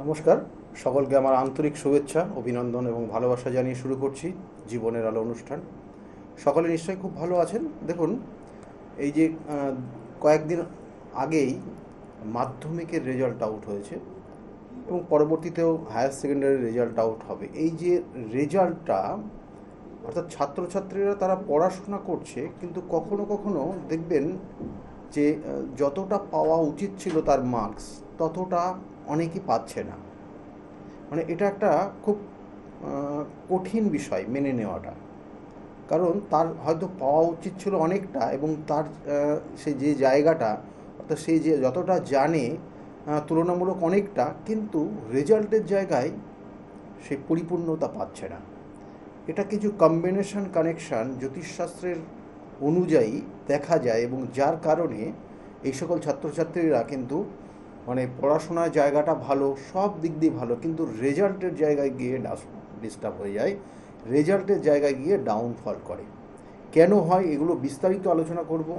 নমস্কার, সকলকে আমার আন্তরিক শুভেচ্ছা, অভিনন্দন এবং ভালোবাসা জানিয়ে শুরু করছি জীবনের আলো অনুষ্ঠান। সকলে নিশ্চয়ই খুব ভালো আছেন। দেখুন, এই যে কয়েকদিন আগেই মাধ্যমিকের রেজাল্ট আউট হয়েছে এবং পরবর্তীতেও হায়ার সেকেন্ডারির রেজাল্ট আউট হবে। এই যে রেজাল্টটা, অর্থাৎ ছাত্রছাত্রীরা তারা পড়াশোনা করছে, কিন্তু কখনো কখনো দেখবেন যে যতটা পাওয়া উচিত ছিল তার মার্কস, ততটা অনেকেই পাচ্ছে না। মানে এটা একটা খুব কঠিন বিষয় মেনে নেওয়াটা। কারণ তার হয়তো পাওয়া উচিত ছিল অনেকটা, এবং তার সে যে জায়গাটা, অর্থাৎ সে যে যতটা জানে তুলনামূলক অনেকটা, কিন্তু রেজাল্টের জায়গায় সে পরিপূর্ণতা পাচ্ছে না। এটা কিছু কম্বিনেশন কানেকশান জ্যোতিষশাস্ত্রের অনুযায়ী দেখা যায়, এবং যার কারণে এই সকল ছাত্রছাত্রীরা কিন্তু মানে পড়াশোনার জায়গাটা ভালো, সব দিক দিয়ে ভালো, কিন্তু রেজাল্টের জায়গায় গিয়ে ডিস্টার্ব হয়ে যায়, রেজাল্টের জায়গায় গিয়ে ডাউনফল করে। কেন হয় এগুলো বিস্তারিত আলোচনা করব,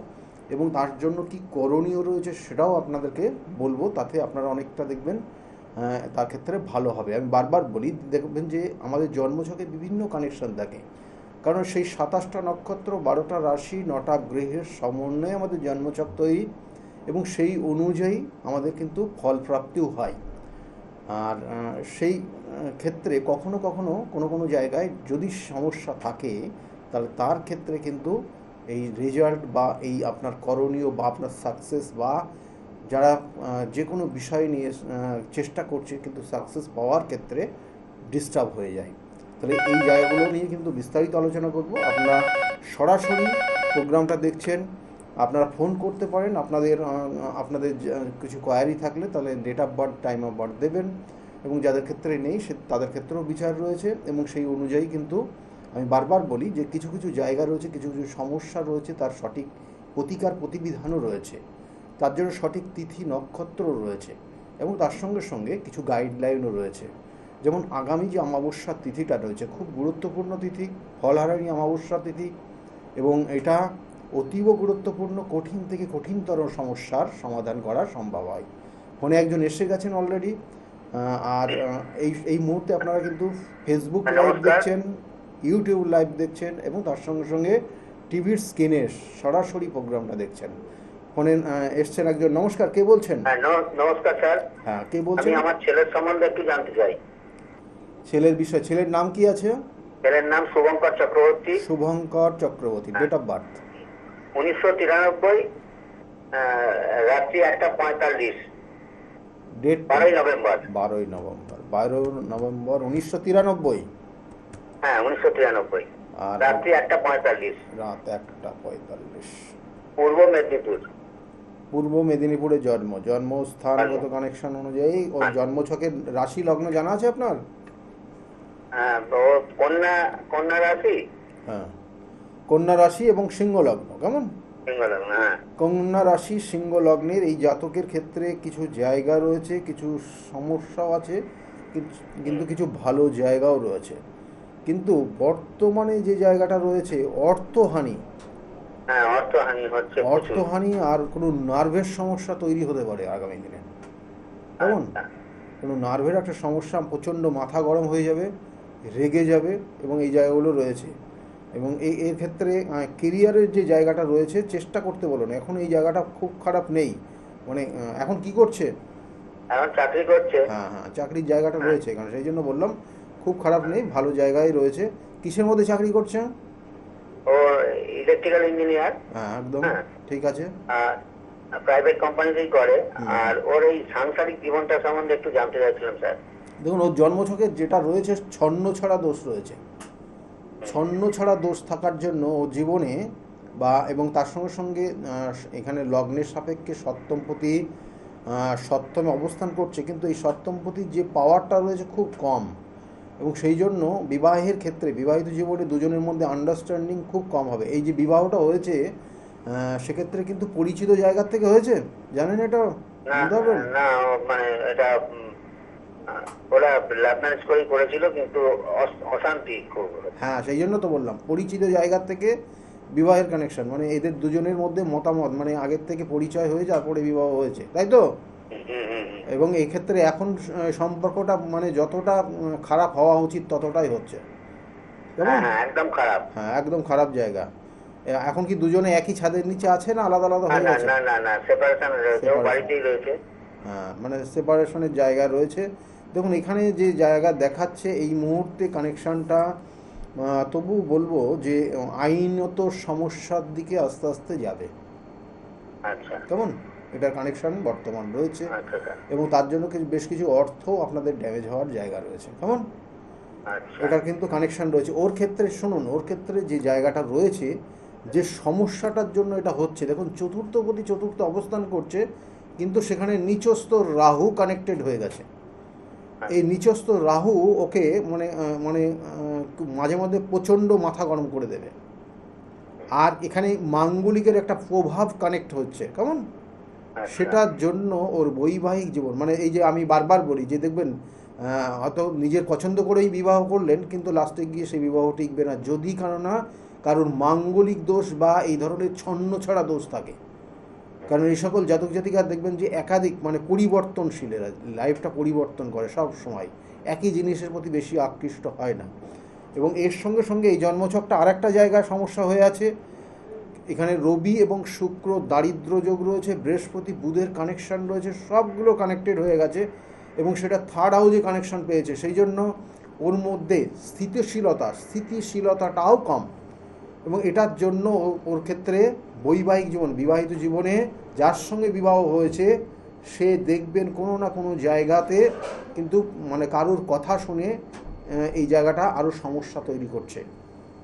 এবং তার জন্য কি করণীয় রয়েছে সেটাও আপনাদেরকে বলবো। তাতে আপনারা অনেকটা দেখবেন তার ক্ষেত্রে ভালো হবে। আমি বারবার বলি, দেখবেন যে আমাদের জন্মছকে বিভিন্ন কানেকশন থাকে, কারণ সেই 27টা নক্ষত্র, 12টা রাশি, 9টা গ্রহের সমন্বয়ে আমাদের জন্মছক তৈরি, এবং সেই অনুযায়ী আমাদের কিন্তু ফল প্রাপ্তিও হয়। আর সেই ক্ষেত্রে কখনো কখনো কোনো কোনো জায়গায় যদি সমস্যা থাকে, তাহলে তার ক্ষেত্রে কিন্তু এই রেজাল্ট বা এই আপনার করণীয় বা আপনার সাকসেস, বা যারা যে কোনো বিষয় নিয়ে চেষ্টা করছে কিন্তু সাকসেস পাওয়ার ক্ষেত্রে ডিস্টার্ব হয়ে যায়। তাহলে এই জায়গাগুলো নিয়ে কিন্তু বিস্তারিত আলোচনা করব। আপনারা সরাসরি প্রোগ্রামটা দেখছেন, আপনারা ফোন করতে পারেন। আপনাদের কিছু কোয়ারি থাকলে তাহলে date of birth, time of birth দেবেন, এবং যাদের ক্ষেত্রে নেই তাদের ক্ষেত্রেও বিচার রয়েছে, এবং সেই অনুযায়ী কিন্তু আমি বারবার বলি যে কিছু কিছু জায়গা রয়েছে, কিছু কিছু সমস্যা রয়েছে, তার সঠিক প্রতিকার প্রতিবিধানও রয়েছে, তার জন্য সঠিক তিথি নক্ষত্র রয়েছে, এবং তার সঙ্গে সঙ্গে কিছু গাইডলাইনও রয়েছে। যেমন আগামী যে অমাবস্যার তিথিটা রয়েছে, খুব গুরুত্বপূর্ণ তিথি, ফলহারানি অমাবস্যা তিথি, এবং এটা অতীব গুরুত্বপূর্ণ। কঠিন থেকে কঠিনতর সমস্যার সমাধান করা সম্ভব হয়। ফোনে একজন এসে গেছেন অলরেডি। আর এই মুহূর্তে আপনারা কিন্তু ফেসবুক লাইভ দেখছেন, ইউটিউব লাইভ দেখছেন, এবং তার সঙ্গে সঙ্গে টিভির স্ক্রিনে সরাসরি প্রোগ্রামটা দেখছেন। ফোনে এসছেন একজন। নমস্কার, কে বলছেন? হ্যাঁ, নমস্কার স্যার। হ্যাঁ, কে বলছেন? আমি আমার ছেলের সম্বন্ধে একটু জানতে চাই। ছেলের বিষয়, ছেলের নাম কি আছে? ছেলের নাম Shubhankar Chakraborty. Shubhankar Chakraborty. Date of birth? 1993, রাত্রি 1:45। ডেট 12ই নভেম্বর। 12ই নভেম্বর 1993। হ্যাঁ, 1993, আর রাত্রি 1:45। রাত 1:45। পূর্ব মেদিনীপুর। পূর্ব মেদিনীপুরে জন্মস্থানগত কানেকশন অনুযায়ী ওর জন্মছকের রাশি লগ্ন জানা আছে আপনার? হ্যাঁ, ও কন্যা রাশি। হ্যাঁ, কন্যা রাশি এবং সিংহ লগ্ন। কেমন? সিংহ লগ্ন। হ্যাঁ, কন্যা রাশি সিংহ লগ্নের এই জাতকের ক্ষেত্রে কিছু জায়গা রয়েছে, কিছু সমস্যাও আছে, কিন্তু কিছু ভালো জায়গাও রয়েছে। কিন্তু বর্তমানে যে জায়গাটা রয়েছে, অর্থহানি, হ্যাঁ, অর্থহানি হচ্ছে। অর্থহানি আর কোনো নার্ভের সমস্যা তৈরি হতে পারে আগামী দিনে। কেমন? কোনো নার্ভের একটা সমস্যা, প্রচণ্ড মাথা গরম হয়ে যাবে, রেগে যাবে, এবং এই জায়গাগুলো রয়েছে। এবং এর ক্ষেত্রে কেরিয়ারের যে জায়গাটা রয়েছে, চেষ্টা করতে বলুন। এখন এই জায়গাটা খুব খারাপ নেই। মানে এখন কি করছে? এখন চাকরি করছে। হ্যাঁ হ্যাঁ, চাকরির জায়গাটা রয়েছে এখানে, সেই জন্য বললাম খুব খারাপ নেই, ভালো জায়গায় রয়েছে। কিসের মধ্যে চাকরি করছে? ও ইলেকট্রিক্যাল ইঞ্জিনিয়ার। হ্যাঁ, একদম ঠিক আছে। প্রাইভেট কোম্পানিতেই করে। আর ওর এই সাংসারিক জীবনটা সম্বন্ধে একটু জানতে চাইছিলাম স্যার। দেখুন, ওর জন্মছকের যেটা রয়েছে, ছন্ন ছাড়া দোষ রয়েছে। ছন্ন ছাড়া দোষ থাকার জন্য ও জীবনে এবং তার সঙ্গে সঙ্গে এখানে লগ্নের সাপেক্ষে সপ্তমপতি সপ্তমে অবস্থান করছে, কিন্তু এই সপ্তমপতির যে পাওয়ারটা রয়েছে খুব কম, এবং সেই জন্য বিবাহের ক্ষেত্রে, বিবাহিত জীবনে দুজনের মধ্যে আন্ডারস্ট্যান্ডিং খুব কম হবে। এই যে বিবাহটা হয়েছে, সেক্ষেত্রে কিন্তু পরিচিত জায়গার থেকে হয়েছে, জানেন এটা? না, মানে এটা ওরা লাভ ম্যারেজ করেছিল, কিন্তু অশান্তি খুব। হ্যাঁ, সেই জন্য তো বললাম পরিচিত জায়গার থেকে বিবাহের কানেকশন, মানে এদের দুজনের মধ্যে মতামত, মানে আগের থেকে পরিচয় হয়ে তারপরে বিবাহ হয়েছে, তাই তো? হুম, হুম, হুম। এবং এই ক্ষেত্রে এখন সম্পর্কটা মানে যতটা খারাপ হওয়া উচিত ততটাই হচ্ছে, হ্যাঁ কেমন? হ্যাঁ, একদম খারাপ। হ্যাঁ, একদম খারাপ জায়গা। এখন কি দুজনে একই ছাদের নিচে আছে না আলাদা আলাদা না হয়ে না গেছে? না না না, সেপারেশন রয়েছে, ও সেপারেশন। বাড়িতেই রয়েছে। হ্যাঁ, মানে সেপারেশনের জায়গা রয়েছে। দেখুন এখানে যে জায়গা দেখাচ্ছে এই মুহূর্তে কানেকশানটা, তবু বলবো যে আইনত সমস্যার দিকে আস্তে আস্তে যাবে, আচ্ছা কেমন? এটার কানেকশান বর্তমান রয়েছে আচ্ছা স্যার। এবং তার জন্য বেশ কিছু অর্থ আপনাদের ড্যামেজ হওয়ার জায়গা রয়েছে, কেমন? আচ্ছা এটার কিন্তু কানেকশান রয়েছে ওর ক্ষেত্রে। শুনুন, ওর ক্ষেত্রে যে জায়গাটা রয়েছে, যে সমস্যাটার জন্য এটা হচ্ছে, দেখুন চতুর্থপতি চতুর্থ অবস্থান করছে, কিন্তু সেখানে নিচস্থ রাহু কানেক্টেড হয়ে গেছে। এই নিচস্থ রাহু ওকে মানে মাঝে মধ্যে প্রচণ্ড মাথা গরম করে দেবে। আর এখানে মাঙ্গলিকের একটা প্রভাব কানেক্ট হচ্ছে, কেমন? আচ্ছা। সেটার জন্য ওর বৈবাহিক জীবন, মানে এই যে আমি বারবার বলি যে দেখবেন হয়তো নিজের পছন্দ করেই বিবাহ করলেন, কিন্তু লাস্টে গিয়ে সেই বিবাহ টিকবে না, যদি কারোর মাঙ্গলিক দোষ বা এই ধরনের ছন্ন ছাড়া দোষ থাকে। কারণ এই সকল জাতক জাতিকার দেখবেন যে একাধিক মানে পরিবর্তনশীল, এরা লাইফটা পরিবর্তন করে সব সময়, একই জিনিসের প্রতি বেশি আকৃষ্ট হয় না। এবং এর সঙ্গে সঙ্গে এই জন্মছকটা আর একটা জায়গায় সমস্যা হয়ে আছে। এখানে রবি এবং শুক্র দারিদ্র যোগ রয়েছে, বৃহস্পতি বুধের কানেকশান রয়েছে, সবগুলো কানেক্টেড হয়ে গেছে এবং সেটা থার্ড হাউজে কানেকশান পেয়েছে। সেই জন্য ওর মধ্যে স্থিতিশীলতাটাও কম। এবং এটার জন্য ওর ক্ষেত্রে বৈবাহিক জীবন, বিবাহিত জীবনে যার সঙ্গে বিবাহ হয়েছে সে দেখবেন কোনো না কোনো জায়গাতে কিন্তু মানে কারোর কথা শুনে এই জায়গাটা আরও সমস্যা তৈরি করছে।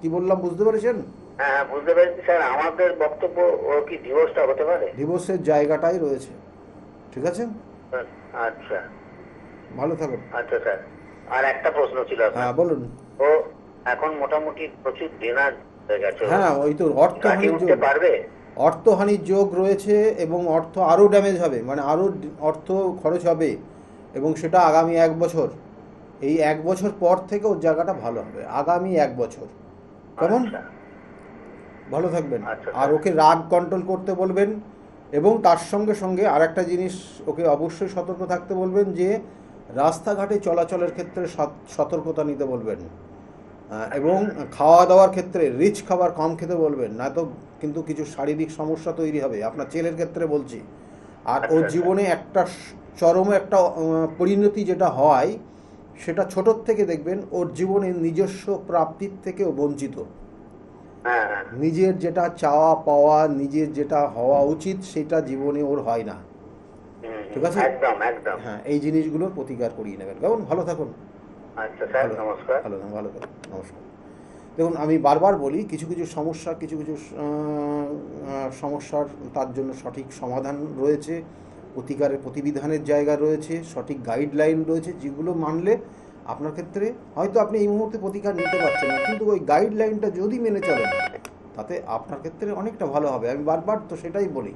কি বললাম বুঝতে পেরেছেন? হ্যাঁ হ্যাঁ, বুঝতে পেরেছি স্যার। আমাদের বক্তব্য, ও কি ডিভোর্সটা হতে পারে? ডিভোর্সের জায়গাটাই রয়েছে, ঠিক আছে? আচ্ছা ভালো থাকুন। আচ্ছা স্যার, আর একটা প্রশ্ন ছিল আপনার। হ্যাঁ বলুন। ও এখন মোটামুটি প্রচুর দেনার হয়ে গেছে, ও হ্যাঁ, ওই তো কাটিয়ে অর্থহানির উঠতে যোগ, পারবে? অর্থহানির যোগ রয়েছে এবং অর্থ আরও ড্যামেজ হবে, মানে আরও অর্থ খরচ হবে এবং সেটা আগামী 1 বছর। এই 1 বছর পর থেকে ওর জায়গাটা ভালো হবে, আগামী 1 বছর, কেমন? আচ্ছা ভালো থাকবেন। আচ্ছা আর স্যার। ওকে রাগ কন্ট্রোল করতে বলবেন এবং তার সঙ্গে সঙ্গে আর একটা জিনিস ওকে অবশ্যই সতর্ক থাকতে বলবেন যে রাস্তাঘাটে চলাচলের ক্ষেত্রে সতর্কতা নিতে বলবেন। এবং খাওয়া দাওয়ার ক্ষেত্রে রিচ খাবার কম খেতে বলবেন, না তো কিন্তু কিছু শারীরিক সমস্যা তৈরি হবে, আপনার ছেলের ক্ষেত্রে বলছি। আর ওর আচ্ছা জীবনে একটা চরম একটা পরিণতি যেটা হয়, সেটা ছোটোর থেকে দেখবেন ওর জীবনে নিজস্ব প্রাপ্তির থেকে ও বঞ্চিত। হ্যাঁ হ্যাঁ। নিজের যেটা চাওয়া পাওয়া, নিজের যেটা হওয়া উচিত সেটা জীবনে ওর হয় না, ঠিক আছে? একদম একদম। হ্যাঁ, এই জিনিসগুলোর প্রতিকার করিয়ে নেবেন, কেমন? ভালো থাকুন। আচ্ছা স্যার, ভালো নমস্কার। ভালো ভালো থাকুন, নমস্কার। দেখুন আমি বারবার বলি কিছু কিছু সমস্যা, কিছু কিছু সমস্যার তার জন্য সঠিক সমাধান রয়েছে, প্রতিকারের প্রতিবিধানের জায়গা রয়েছে, সঠিক গাইডলাইন রয়েছে, যেগুলো মানলে আপনার ক্ষেত্রে হয়তো আপনি এই মুহূর্তে প্রতিকার নিতে পারছেন না, কিন্তু ওই গাইডলাইনটা যদি মেনে চলেন তাতে আপনার ক্ষেত্রে অনেকটা ভালো হবে। আমি বারবার তো সেটাই বলি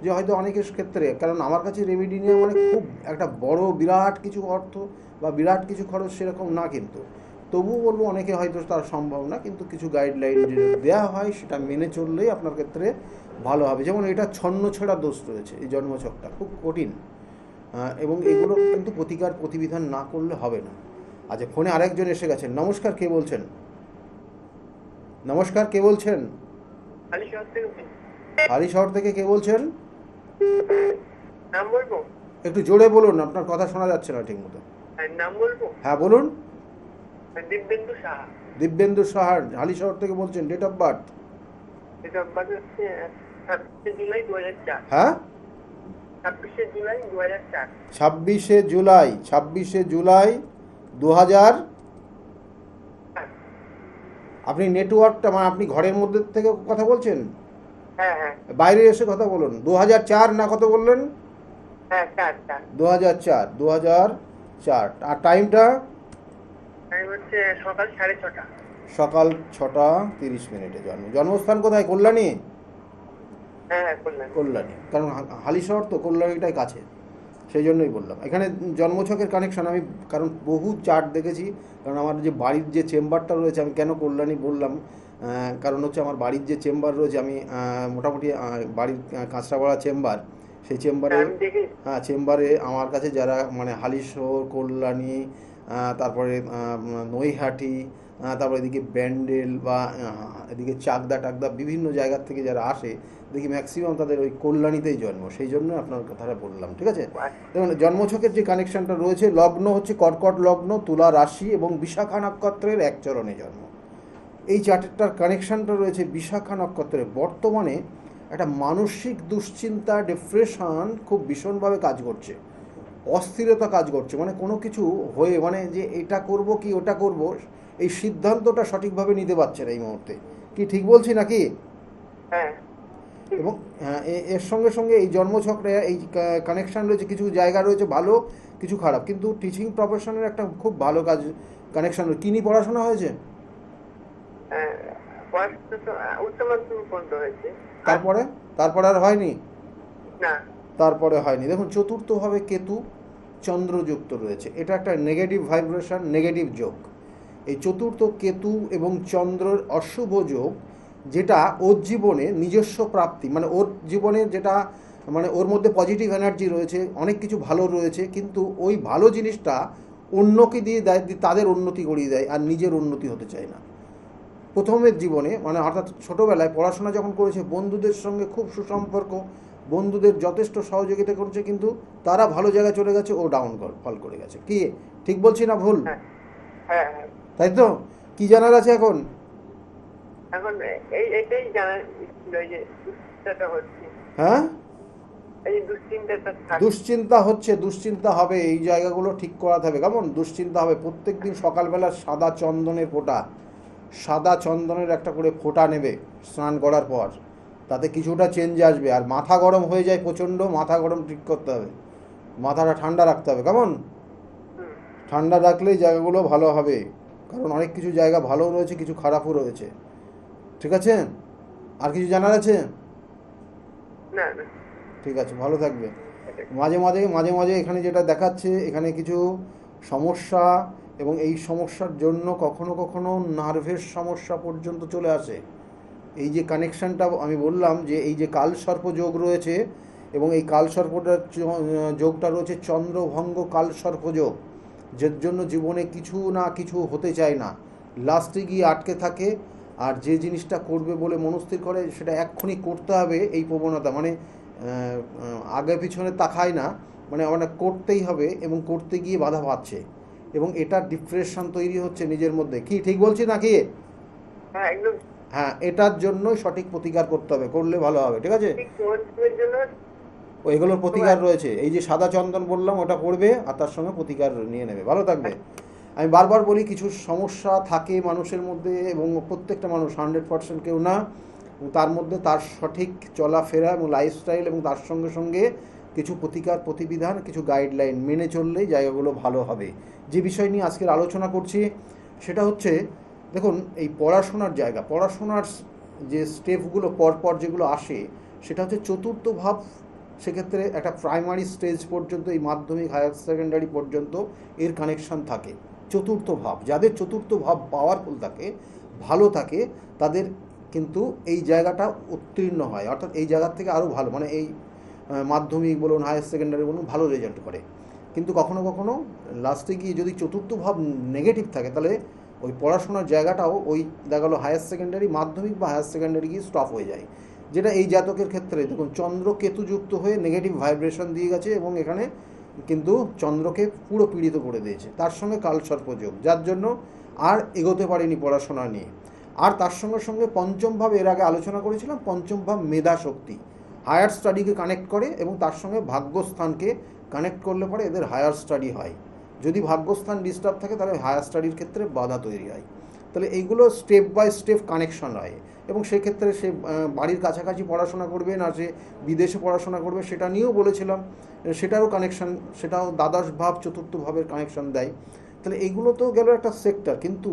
যে হয়তো অনেকের ক্ষেত্রে, কারণ আমার কাছে রেমেডি নিয়ে মানে খুব একটা বড় বিরাট কিছু অর্থ বা বিরাট কিছু খরচ সেরকম না, কিন্তু তবুও বলবো অনেকে হয়তো তার সম্ভব না, কিন্তু কিছু গাইডলাইন যদি দেওয়া হয় সেটা মেনে চললেই আপনার ক্ষেত্রে ভালো হবে। যেমন এটা ছন্ন ছেঁড়া দোষ রয়েছে, এই জন্মছকটা খুব কঠিন এবং এগুলো কিন্তু প্রতিকার প্রতিবিধান না করলে হবে না। আচ্ছা, ফোনে আরেকজন এসে গেছেন। নমস্কার, কে বলছেন? নমস্কার, কে বলছেন? হালিশহর থেকে কে বলছেন? নাম বলবো? একটু জোরে বলুন, আপনার কথা শোনা যাচ্ছে না ঠিক মতো। নাম বলবো? হ্যাঁ বলুন। দিব্যেন্দু সাহা। দিব্যেন্দু সাহার, হালিশহর থেকে বলছেন। Date of birth? এটা হচ্ছে 26 জুলাই 2004। হ্যাঁ, 26 জুলাই 2004। 26শে জুলাই 2000। আপনি নেটওয়ার্কটা মানে আপনি ঘরের মধ্যে থেকে কথা বলছেন? হ্যাঁ হ্যাঁ বাইরে এসে কথা বলুন। 2004 না কত বললেন? হ্যাঁ, 4 2004। আর টাইমটা? টাইম হচ্ছে সকাল 6:30। সকাল 6:30 জন্মস্থান কোথায়? কল্যাণী? হ্যাঁ হ্যাঁ, করলেন। কল্যাণী, কারণ হালিশহর তো কল্যাণীটাই কাছে, সেই জন্যই বললাম। এখানে জন্মছকের কানেকশন আমি কারণ বহু চার্ট দেখেছি, কারণ আমার যে বাড়ির যে চেম্বারটা রয়েছে, আমি কেন কল্যাণী বললাম, কারণ হচ্ছে আমার বাড়ির যে চেম্বার রয়েছে, আমি মোটামুটি বাড়ির কাঁচরাপাড়া চেম্বার, সেই চেম্বারে, আমি দেখি। হ্যাঁ চেম্বারে আমার কাছে যারা মানে হালিশহর, কল্যাণী, তারপরে নৈহাটি, তারপরে এদিকে ব্যান্ডেল বা এদিকে চাকদা টাকদা বিভিন্ন জায়গার থেকে যারা আসে দেখি ম্যাক্সিমাম তাদের ওই কল্যাণীতেই জন্ম, সেই জন্য আপনার কথাটা বললাম। ঠিক আছে, দেখুন জন্মছকের যে কানেকশনটা রয়েছে, লগ্ন হচ্ছে কর্কট লগ্ন, তুলা রাশি এবং বিশাখা নক্ষত্রের এক চরণে জন্ম। এই চারটার কানেকশনটা রয়েছে বিশাখা নক্ষত্রে। বর্তমানে একটা মানসিক দুশ্চিন্তা, ডিপ্রেশন খুব ভীষণভাবে কাজ করছে, অস্থিরতা কাজ করছে, মানে কোনো কিছু হয়ে মানে যে এটা করব কি ওটা করব, এই সিদ্ধান্তটা সঠিকভাবে নিতে পারছে না এই মুহূর্তে। কি ঠিক বলছি নাকি? হ্যাঁ, এবং এর সঙ্গে সঙ্গে এই জন্মছকরে এই কানেকশান রয়েছে, কিছু জায়গা রয়েছে ভালো, কিছু খারাপ, কিন্তু টিচিং প্রফেশনের একটা খুব ভালো কাজ কানেকশান। কি নিয়ে পড়াশোনা হয়েছে? পড়াশোনা তো উচ্চ মাধ্যমিক পর্যন্ত হয়েছে। তারপরে তারপরে আর হয়নি? না। তারপরে হয়নি। দেখুন চতুর্থভাবে কেতু চন্দ্রযুক্ত রয়েছে, এটা একটা নেগেটিভ ভাইব্রেশন, নেগেটিভ যোগ। এই চতুর্থ কেতু এবং চন্দ্রের অশুভ যোগ, যেটা ওর জীবনে নিজস্ব প্রাপ্তি, মানে ওর জীবনে যেটা মানে ওর মধ্যে পজিটিভ এনার্জি রয়েছে, অনেক কিছু ভালো রয়েছে, কিন্তু ওই ভালো জিনিসটা অন্যকে দিয়ে দেয়, তাদের উন্নতি করিয়ে দেয়, আর নিজের উন্নতি হতে চায় না। প্রথমের জীবনে মানে অর্থাৎ ছোটোবেলায় পড়াশোনা যখন করেছে, বন্ধুদের সঙ্গে খুব সুসম্পর্ক, বন্ধুদের যথেষ্ট সহযোগিতা করছে, কিন্তু তারা ভালো জায়গায় চলে গেছে, ও ডাউন ফল করে গেছে। কি ঠিক বলছি না ভুল? হ্যাঁ, হ্যাঁ, হ্যাঁ। তাই তো? কি জানার আছে এখন? এখন এটাই জানার ছিল যে দুশ্চিন্তাটা হচ্ছে। হ্যাঁ, এই দুশ্চিন্তাটা থাকে। দুশ্চিন্তা হচ্ছে, দুশ্চিন্তা হবে, এই জায়গাগুলো ঠিক করাতে হবে। কেমন দুশ্চিন্তা হবে? প্রত্যেক দিন সকালবেলা সাদা চন্দনের ফোঁটা, সাদা চন্দনের একটা করে ফোঁটা নেবে স্নান করার পর, তাতে কিছুটা চেঞ্জ আসবে। আর মাথা গরম হয়ে যায় প্রচণ্ড, মাথা গরম ঠিক করতে হবে, মাথাটা ঠান্ডা রাখতে হবে। কেমন? হুম। ঠান্ডা রাখলেই জায়গাগুলো ভালো হবে, কারণ অনেক কিছু জায়গা ভালো রয়েছে, কিছু খারাপও রয়েছে। ঠিক আছে? আর কিছু জানার আছে? না, না। ঠিক আছে, ভালো থাকবে। মাঝে মাঝে মাঝে মাঝে এখানে যেটা দেখাচ্ছে, এখানে কিছু সমস্যা, এবং এই সমস্যার জন্য কখনো কখনো নার্ভের সমস্যা পর্যন্ত চলে আসে। এই যে কানেকশানটা আমি বললাম, যে এই যে কালসর্প যোগ রয়েছে, এবং এই কালসর্পটার যোগটা রয়েছে চন্দ্রভঙ্গ কালসর্প যোগ, যার জন্য জীবনে কিছু না কিছু হতে চায় না, লাস্টে গিয়ে আটকে থাকে। আর যে জিনিসটা করবে বলে মনস্থির করে, সেটা এক্ষুনি করতে হবে, এই প্রবণতা মানে আগে পিছনে তাকায় না, মানে অনেক করতেই হবে, এবং করতে গিয়ে বাধা পাচ্ছে, এবং এটা ডিপ্রেশন তৈরি হচ্ছে নিজের মধ্যে। কি ঠিক বলছি নাকি? হ্যাঁ, একদম হ্যাঁ, এটার জন্যই সঠিক প্রতিকার করতে হবে, করলে ভালো হবে। ঠিক আছে, ঠিক। ওর জন্য এগুলোর প্রতিকার রয়েছে, এই যে সাদা চন্দন বললাম ওটা করবে, আর তার সঙ্গে প্রতিকার নিয়ে নেবে, ভালো থাকবে। আমি বারবার বলি, কিছু সমস্যা থাকে মানুষের মধ্যে, এবং প্রত্যেকটা মানুষ 100% কেউ না, তার মধ্যে তার সঠিক চলাফেরা এবং লাইফস্টাইল, এবং তার সঙ্গে সঙ্গে কিছু প্রতিকার প্রতিবিধান, কিছু গাইডলাইন মেনে চললেই জায়গাগুলো ভালো হবে। যে বিষয় নিয়ে আজকের আলোচনা করছি সেটা হচ্ছে, দেখুন এই পড়াশোনার জায়গা, পড়াশোনার যে স্টেপগুলো পরপর যেগুলো আসে, সেটা হচ্ছে চতুর্থ ভাব। সেক্ষেত্রে একটা প্রাইমারি স্টেজ পর্যন্ত, এই মাধ্যমিক হায়ার সেকেন্ডারি পর্যন্ত এর কানেকশান থাকে। চতুর্থ ভাব, যাদের চতুর্থ ভাব পাওয়ারফুল থাকে, ভালো থাকে, তাদের কিন্তু এই জায়গাটা উত্তীর্ণ হয়, অর্থাৎ এই জায়গার থেকে আরও ভালো, মানে এই মাধ্যমিক বলুন, হায়ার সেকেন্ডারি বলুন, ভালো রেজাল্ট করে। কিন্তু কখনো কখনো লাস্টে গিয়ে যদি চতুর্থ ভাব নেগেটিভ থাকে, তাহলে ওই পড়াশোনার জায়গাটাও ওই দেখা গেলো হায়ার সেকেন্ডারি, মাধ্যমিক বা হায়ার সেকেন্ডারি গিয়ে স্টপ হয়ে যায়। যেটা এই জাতকের ক্ষেত্রে দেখুন, চন্দ্র কেতু যুক্ত হয়ে নেগেটিভ ভাইব্রেশন দিয়ে গেছে, এবং এখানে কিন্তু চন্দ্রকে পুরো পীড়িত করে দিয়েছে, তার সঙ্গে কালসর্প যোগ, যার জন্য আর এগোতে পারেনি পড়াশোনা নিয়ে। আর তার সঙ্গে সঙ্গে পঞ্চম ভাব, এর আগে আলোচনা করেছিলাম, পঞ্চম ভাব মেধা শক্তি, হায়ার স্টাডিকে কানেক্ট করে, এবং তার সঙ্গে ভাগ্যস্থানকে কানেক্ট করলে পরে এদের হায়ার স্টাডি হয়। যদি ভাগ্যস্থান ডিস্টার্ব থাকে, তাহলে হায়ার স্টাডির ক্ষেত্রে বাধা তৈরি হয়। তাহলে এইগুলো স্টেপ বাই স্টেপ কানেকশন হয়, এবং সেক্ষেত্রে সে বাড়ির কাছাকাছি পড়াশোনা করবে না সে বিদেশে পড়াশোনা করবে, সেটা নিয়েও বলেছিলাম, সেটারও কানেকশান, সেটাও দ্বাদশ ভাব চতুর্থ ভাবের কানেকশান দেয়। তাহলে এইগুলো তো গেল একটা সেক্টর, কিন্তু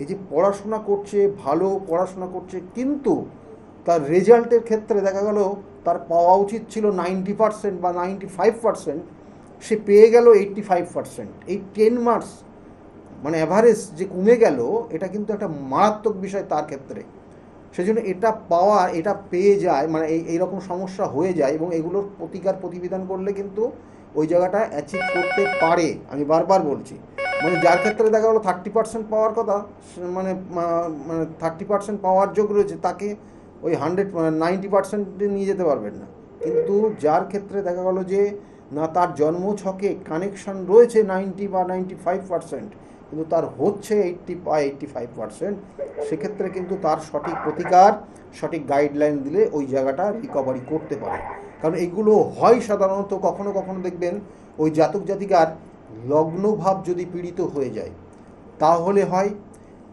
এই যে পড়াশোনা করছে, ভালো পড়াশোনা করছে, কিন্তু তার রেজাল্টের ক্ষেত্রে দেখা গেল তার পাওয়া উচিত ছিল 90% বা 95%, সে পেয়ে গেল 85%। এই 10 মার্কস মানে অ্যাভারেজ যে কমে গেল, এটা কিন্তু একটা মারাত্মক বিষয় তার ক্ষেত্রে। সেই জন্য এটা পাওয়া, এটা পেয়ে যায়, মানে এইরকম সমস্যা হয়ে যায়, এবং এগুলোর প্রতিকার প্রতিবিধান করলে কিন্তু ওই জায়গাটা অ্যাচিভ করতে পারে। আমি বারবার বলছি, মানে যার ক্ষেত্রে দেখা গেলো 30% পাওয়ার কথা, মানে মানে 30% পাওয়ার যোগ রয়েছে, তাকে ওই 90% নিয়ে যেতে পারবেন না। কিন্তু যার ক্ষেত্রে দেখা গেলো যে না, তার জন্ম ছকে কানেকশন রয়েছে 90 বা 95%, কিন্তু তার হচ্ছে 80 বা 85%, সেক্ষেত্রে কিন্তু তার সঠিক প্রতিকার, সঠিক গাইডলাইন দিলে ওই জায়গাটা রিকভারি করতে পারে। কারণ এগুলো হয় সাধারণত কখনো কখনো দেখবেন ওই জাতক জাতিকার লগ্নভাব যদি পীড়িত হয়ে যায়, তাহলে হয়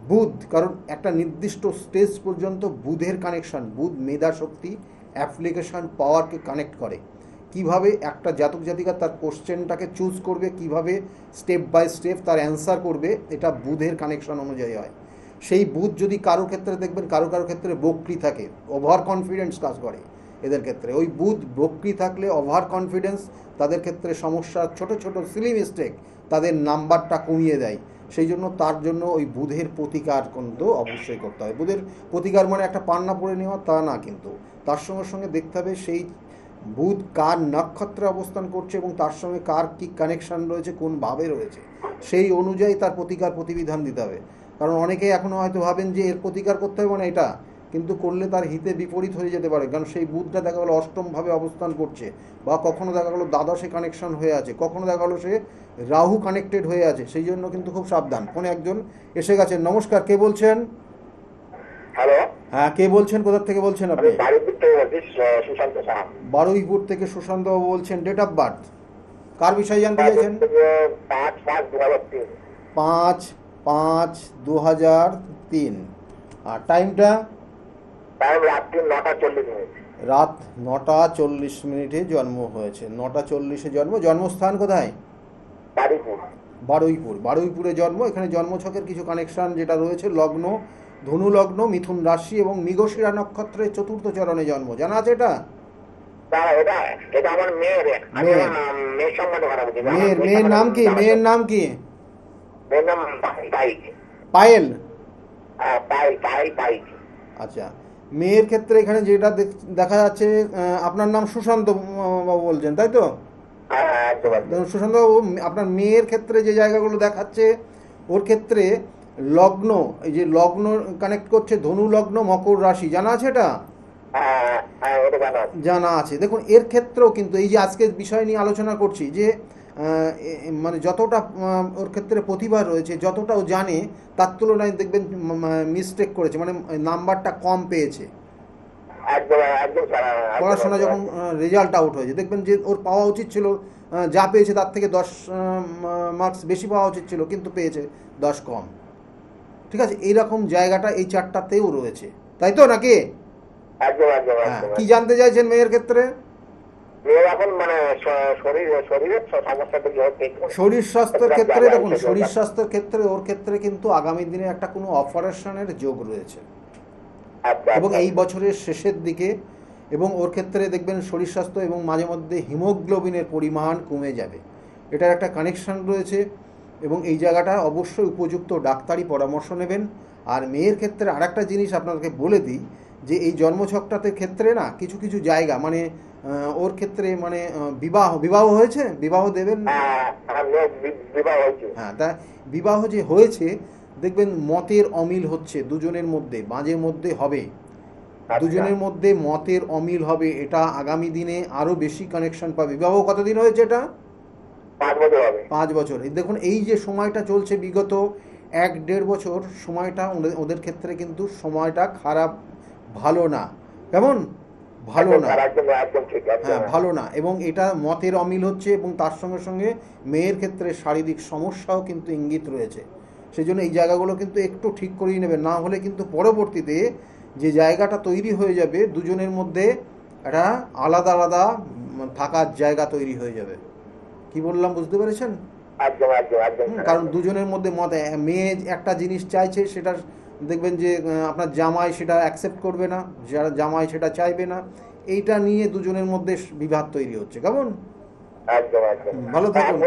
বুধ, কারণ একটা নির্দিষ্ট স্টেজ পর্যন্ত বুধের কানেকশন, বুধ মেধা শক্তি অ্যাপ্লিকেশন পাওয়ারকে কানেক্ট করে। কিভাবে একটা জাতক জাতিকা তার কোশ্চেনটাকে চুজ করবে, কিভাবে স্টেপ বাই স্টেপ তার অ্যান্সার করবে, এটা বুধের কানেকশন অনুযায়ী হয়। সেই বুধ যদি কারো ক্ষেত্রে দেখবেন কারো ক্ষেত্রে বক্রি থাকে, ওভার কনফিডেন্স কাজ করে এদের ক্ষেত্রে। ওই বুধ বক্রি থাকলে ওভার কনফিডেন্স, তাদের ক্ষেত্রে সমস্যা, ছোট ছোট সিলি মিস্টেক তাদের নাম্বারটা কমিয়ে দেয়। সেই জন্য তার জন্য ওই বুধের প্রতিকার কিন্তু অবশ্যই করতে হয়। বুধের প্রতিকার মানে একটা পান্না পড়ে নেওয়া তা না, কিন্তু তার সঙ্গে সঙ্গে দেখতে হবে সেই বুধ কার নক্ষত্রে অবস্থান করছে এবং তার সঙ্গে কার কী কানেকশান রয়েছে, কোন ভাবে রয়েছে, সেই অনুযায়ী তার প্রতিকার প্রতিবিধান দিতে হবে। কারণ অনেকেই এখনও হয়তো ভাবেন যে এর প্রতিকার করতে হবে মানে এটা, কিন্তু করলে তার হিতে বিপরীত হয়ে যেতে পারে। কারণ সেই বুধটা দেখা গেলো অষ্টমভাবে অবস্থান করছে, বা কখনো দেখা গেলো দ্বাদশে কানেকশন হয়ে আছে, কখনো দেখা গেলো সে রাহু কানেক্টেড হয়ে আছে। সেই জন্য কিন্তু খুব সাবধান। ফোনে একজন এসে গেছেন। নমস্কার, কে বলছেন? হ্যালো, হ্যাঁ, কে বলছেন, কোথা থেকে বলছেন আপনি? বারুইপুর থেকে বলছি, সুশান্ত সাহা। বারুইপুর থেকে সুশান্ত বাবু বলছেন। ডেট অফ বার্থ কার বিষয়ে জানতে চাইছেন? 5/5/2003। 5/5/2003। আর টাইমটা? টাইম রাত্রি 9:40। রাত 9:40 জন্ম হয়েছে। 9:40 জন্ম। জন্মস্থান কোথায়? বারুইপুর। বারুইপুরে জন্ম। এখানে জন্মছকের কিছু কানেকশান যেটা রয়েছে, লগ্ন ধনু লগ্ন, মিথুন রাশি এবং মৃগশিরা নক্ষত্রের চতুর্থ চরণে জন্ম। জানা আছে এটা? এটা এটা আমার মেয়ের। মেয়ের সম্বন্ধে কথা বলছি। মেয়ের নাম কি? মেয়ের নাম কি? মেয়ের নাম পাই। পায়েল। পাই পাই পাই। আচ্ছা, মেয়ের ক্ষেত্রে এখানে যেটা দেখা যাচ্ছে, আপনার নাম সুশান্ত বাবু বলছেন, তাই তো? সুশান্ত বাবু, আপনার মেয়ের ক্ষেত্রে যে জায়গাগুলো দেখাচ্ছে, ওর ক্ষেত্রে লগ্ন, এই যে লগ্ন কানেক্ট করছে ধনু লগ্ন, মকর রাশি। জানা আছে এটা? জানা আছে। দেখুন, এর ক্ষেত্রেও কিন্তু এই যে আজকের বিষয় নিয়ে আলোচনা করছি, যে মানে যতটা ওর ক্ষেত্রে প্রতিভা রয়েছে, যতটা ও জানে, তার তুলনায় দেখবেন মিস্টেক করেছে, মানে নাম্বারটা কম পেয়েছে। পড়াশোনা যখন রেজাল্ট আউট হয়েছে, দেখবেন যে ওর পাওয়া উচিত ছিল, যা পেয়েছে তার থেকে 10 মার্কস বেশি পাওয়া উচিত ছিল, কিন্তু পেয়েছে 10 কম। ঠিক আছে, এইরকম জায়গাটা এই চারটাতেও রয়েছে, তাই তো নাকি? হ্যাঁ, কি জানতে চাইছেন মেয়ের ক্ষেত্রে? শরীর স্বাস্থ্যের ক্ষেত্রে দেখুন, শরীর স্বাস্থ্যের ক্ষেত্রে ওর ক্ষেত্রে কিন্তু আগামী দিনে একটা কোনো অপারেশনের যোগ রয়েছে, এবং এই বছরের শেষের দিকে। এবং ওর ক্ষেত্রে দেখবেন শরীর স্বাস্থ্য এবং মাঝে মধ্যে হিমোগ্লোবিনের পরিমাণ কমে যাবে, এটার একটা কানেকশান রয়েছে। এবং এই জায়গাটা অবশ্যই উপযুক্ত ডাক্তারি পরামর্শ নেবেন। আর মেয়ের ক্ষেত্রে আর একটা জিনিস আপনাকে বলে দিই, যে এই জন্মছকটাতে ক্ষেত্রে না কিছু কিছু জায়গা, মানে ওর ক্ষেত্রে মানে বিবাহ হয়েছে, বিবাহ দেবেন। হ্যাঁ, তা বিবাহ যে হয়েছে, দেখবেন মতের অমিল হচ্ছে দুজনের মধ্যে, মাঝে মধ্যে হবে, দুজনের মধ্যে মতের অমিল হবে। এটা আগামী দিনে আরও বেশি কানেকশন পাবে। বিবাহ কতদিন হয়েছে এটা? 5 বছর হবে। 5 বছর। দেখুন, এই যে সময়টা চলছে বিগত 1-1.5 বছর, সময়টা ওদের ক্ষেত্রে কিন্তু সময়টা খারাপ, ভালো না। কেমন? ভালো না। হ্যাঁ, ভালো না। এবং এটা মতের অমিল হচ্ছে, এবং তার সঙ্গে সঙ্গে মেয়ের ক্ষেত্রে শারীরিক সমস্যাও কিন্তু ইঙ্গিত রয়েছে। সেই জন্য এই জায়গাগুলো কিন্তু একটু ঠিক করিয়ে নেবেন, না হলে কিন্তু পরবর্তীতে যে জায়গাটা তৈরি হয়ে যাবে, দুজনের মধ্যে একটা আলাদা আলাদা থাকার জায়গা তৈরি হয়ে যাবে। কি বললাম, বুঝতে পেরেছেন? কারণ দুজনের মধ্যে মত, মেয়ে একটা জিনিস চাইছে, সেটা দেখবেন যে আপনার জামাই সেটা অ্যাকসেপ্ট করবে না, যারা জামাই সেটা চাইবে না, এইটা নিয়ে দুজনের মধ্যে বিবাদ তৈরি হচ্ছে। কেমন? ভালো থাকুন।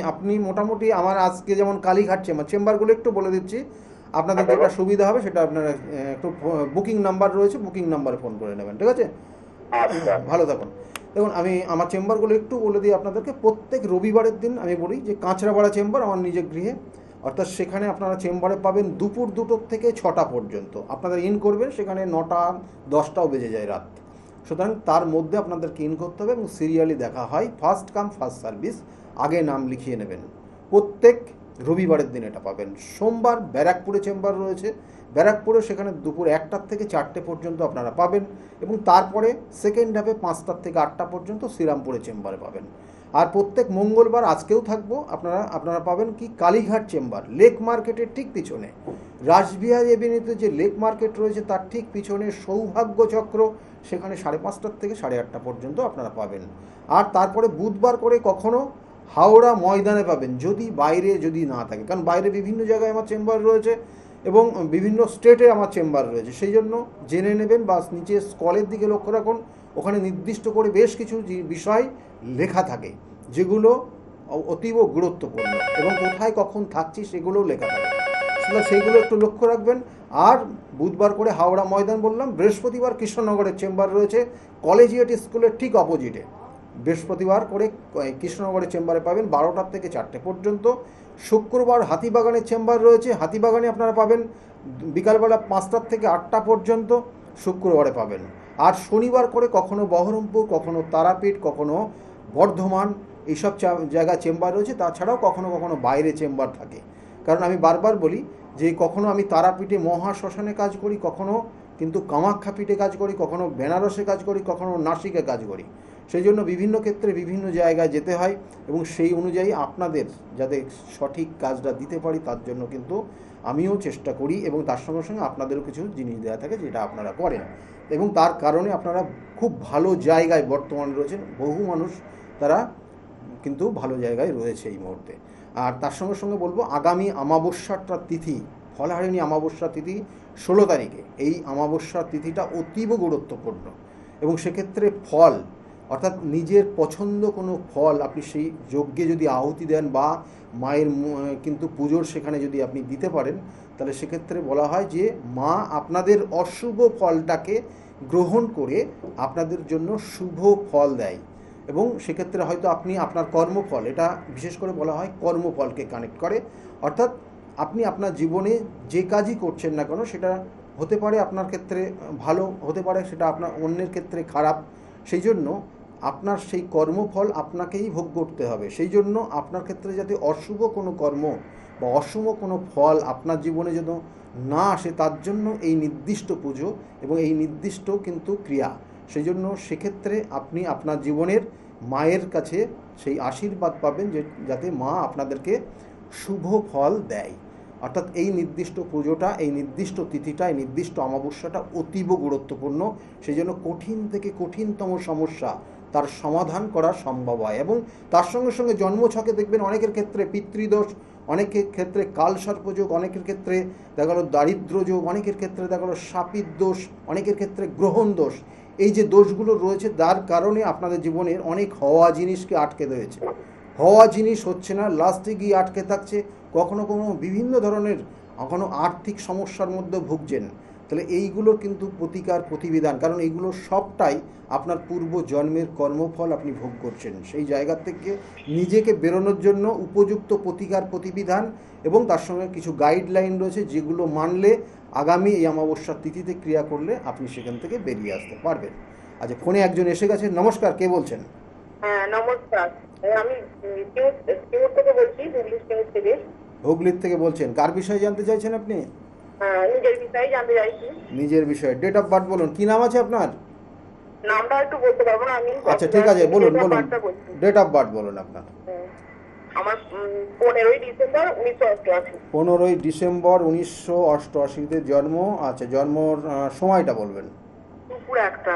আপনি মোটামুটি আমার আজকে যেমন কালীঘাট চেম্বারগুলো একটু বলে দিচ্ছি, আপনাদের হ্যাঁ, যেটা বলুন। সুবিধা হবে সেটা আপনারা একটু বুকিং নাম্বার রয়েছে, বুকিং নাম্বারে ফোন করে নেবেন, ঠিক আছে? আচ্ছা। ভালো থাকুন। দেখুন আমি আমার চেম্বারগুলো একটু বলে দিই আপনাদেরকে। প্রত্যেক রবিবারের দিন আমি বলি যে কাঁচরাপাড়া চেম্বার আমার নিজের গৃহে, অর্থাৎ সেখানে আপনারা চেম্বারে পাবেন দুপুর 2টো থেকে 6টা পর্যন্ত। আপনারা ইন করবেন, সেখানে 9টা 10টাও বেজে যায় রাত। সুতরাং তার মধ্যে আপনাদেরকে ইন করতে হবে এবং সিরিয়ালি দেখা হয়, ফার্স্ট কাম ফার্স্ট সার্ভিস, আগে নাম লিখিয়ে নেবেন। প্রত্যেক রবিবারের দিন এটা পাবেন। সোমবার ব্যারাকপুরে চেম্বার রয়েছে, ব্যারাকপুরে সেখানে দুপুর 1টার থেকে 4টে পর্যন্ত আপনারা পাবেন, এবং তারপরে সেকেন্ড হাফে 5টার থেকে 8টা পর্যন্ত শ্রীরামপুরে চেম্বারে পাবেন। আর প্রত্যেক মঙ্গলবার, আজকেও থাকবো, আপনারা পাবেন কি কালীঘাট চেম্বার, লেক মার্কেটের ঠিক পিছনে, রাসবিহারী এভিনিউতে যে লেক মার্কেট রয়েছে তার ঠিক পিছনে সৌভাগ্য চক্র, সেখানে 5:30টার থেকে 8:30টা পর্যন্ত আপনারা পাবেন। আর তারপরে বুধবার করে কখনো হাওড়া ময়দানে পাবেন, যদি না থাকে, কারণ বাইরে বিভিন্ন জায়গায় আমার চেম্বার রয়েছে এবং বিভিন্ন স্টেটে আমার চেম্বার রয়েছে, সেই জন্য জেনে নেবেন। বা নিচে স্কলের দিকে লক্ষ্য রাখুন, ওখানে নির্দিষ্ট করে বেশ কিছু বিষয় লেখা থাকে যেগুলো অতীব গুরুত্বপূর্ণ, এবং কোথায় কখন থাকছি সেগুলোও লেখা থাকে, সেইগুলো একটু লক্ষ্য রাখবেন। আর বুধবার করে হাওড়া ময়দান বললাম, বৃহস্পতিবার কৃষ্ণনগরের চেম্বার রয়েছে কলেজিয়েট স্কুলের ঠিক অপোজিটে। বৃহস্পতিবার করে কৃষ্ণনগরের চেম্বারে পাবেন 12টার থেকে 4টে পর্যন্ত। শুক্রবার হাতিবাগানের চেম্বার রয়েছে, হাতিবাগানে আপনারা পাবেন বিকালবেলা 5টার থেকে 8টা পর্যন্ত, শুক্রবারে পাবেন। আর শনিবার করে কখনো বহরমপুর, কখনো তারাপীঠ, কখনো বর্ধমান, এইসব জায়গা চেম্বার রয়েছে। তাছাড়াও কখনো কখনো বাইরে চেম্বার থাকে, কারণ আমি বারবার বলি যে কখনো আমি তারাপীঠে মহাশ্মশানে কাজ করি, কখনো কিন্তু কামাখ্যা পীঠে কাজ করি, কখনো বেনারসে কাজ করি, কখনো নাসিকে কাজ করি। সেই জন্য বিভিন্ন ক্ষেত্রে বিভিন্ন জায়গায় যেতে হয়, এবং সেই অনুযায়ী আপনাদের যাতে সঠিক কাজটা দিতে পারি তার জন্য কিন্তু আমিও চেষ্টা করি, এবং তার সঙ্গে সঙ্গে আপনাদেরও কিছু জিনিস দেওয়া থাকে যেটা আপনারা করেন, এবং তার কারণে আপনারা খুব ভালো জায়গায় বর্তমানে রয়েছেন। বহু মানুষ তারা কিন্তু ভালো জায়গায় রয়েছে এই মুহূর্তে। আর তার সঙ্গে সঙ্গে বলবো, আগামী অমাবস্যাটার তিথি, ফলহারিণী অমাবস্যা তিথি 16 তারিখে, এই অমাবস্যার তিথিটা অতীব গুরুত্বপূর্ণ, এবং সেক্ষেত্রে ফল, অর্থাৎ নিজের পছন্দ কোনো ফল আপনি সেই যজ্ঞে যদি আহুতি দেন, বা মায়ের কিন্তু পুজোর সেখানে যদি আপনি দিতে পারেন, তাহলে সেক্ষেত্রে বলা হয় যে মা আপনাদের অশুভ ফলটাকে গ্রহণ করে আপনাদের জন্য শুভ ফল দেয়। এবং সেক্ষেত্রে হয়তো আপনি আপনার কর্মফল, এটা বিশেষ করে বলা হয় কর্মফলকে কানেক্ট করে, অর্থাৎ আপনি আপনার জীবনে যে কাজই করছেন না কেন, সেটা হতে পারে আপনার ক্ষেত্রে ভালো, হতে পারে সেটা আপনার অন্যের ক্ষেত্রে খারাপ। সেই জন্য আপনার সেই কর্মফল আপনাকেই ভোগ করতে হবে। সেই জন্য আপনার ক্ষেত্রে যাতে অশুভ কোনো কর্ম বা অশুভ কোনো ফল আপনার জীবনে যেন না আসে, তার জন্য এই নির্দিষ্ট পুজো এবং এই নির্দিষ্ট কিন্তু ক্রিয়া। সেই জন্য সেক্ষেত্রে আপনি আপনার জীবনের মায়ের কাছে সেই আশীর্বাদ পাবেন যে যাতে মা আপনাদেরকে শুভ ফল দেয়। অর্থাৎ এই নির্দিষ্ট পুজোটা, এই নির্দিষ্ট তিথিটা, এই নির্দিষ্ট অমাবস্যাটা অতীব গুরুত্বপূর্ণ। সেই জন্য কঠিন থেকে কঠিনতম সমস্যা তার সমাধান করা সম্ভব হয়। এবং তার সঙ্গে সঙ্গে জন্মছকে দেখবেন অনেকের ক্ষেত্রে পিতৃদোষ, অনেকের ক্ষেত্রে কালসর্পযোগ, অনেকের ক্ষেত্রে দেখা গেলো দারিদ্র যোগ, অনেকের ক্ষেত্রে দেখা গেলো শাপিত দোষ, অনেকের ক্ষেত্রে গ্রহণ দোষ। এই যে দোষগুলো রয়েছে তার কারণে আপনাদের জীবনের অনেক হওয়া জিনিসকে আটকে রয়েছে, হওয়া জিনিস হচ্ছে না, লাস্টে গিয়ে আটকে থাকছে। কখনো কখনো বিভিন্ন ধরনের কখনো আর্থিক সমস্যার মধ্যে ভুগছেন। তাহলে এইগুলোর কিন্তু প্রতিবিধান, কারণ এইগুলো সবটাই আপনার পূর্ব জন্মের কর্মফল আপনি ভোগ করছেন। সেই জায়গা থেকে নিজেকে বেরোনোর জন্য উপযুক্ত প্রতিবিধান এবং তার সঙ্গে কিছু গাইডলাইন রয়েছে, যেগুলো মানলে আগামী এই অমাবস্যার তিথিতে ক্রিয়া করলে আপনি সেখান থেকে বেরিয়ে আসতে পারবেন। আচ্ছা, ফোনে একজন এসে গেছে। নমস্কার, কে বলছেন? হ্যাঁ, নমস্কার। আমি সিঙ্গুর থেকে বলছি, হুগলি সিঙ্গুর থেকে। হুগলির থেকে বলছেন, কার বিষয়ে জানতে চাইছেন আপনি? নিজের বিষয়ে জানতে চাইছি। নিজের বিষয়ে। ডেট অফ বার্থ বলুন, কি নাম আছে আপনার? নামটা একটু বলতে পারবো না আমি। আচ্ছা ঠিক আছে, বলুন বলুন, বার্তা বলছি। ডেট অফ বার্থ বলুন আপনার। আমার 15ই ডিসেম্বর 1988। 15ই ডিসেম্বর 1988-তে জন্ম। আচ্ছা, জন্মর সময়টা বলবেন। দুপুর 1টা।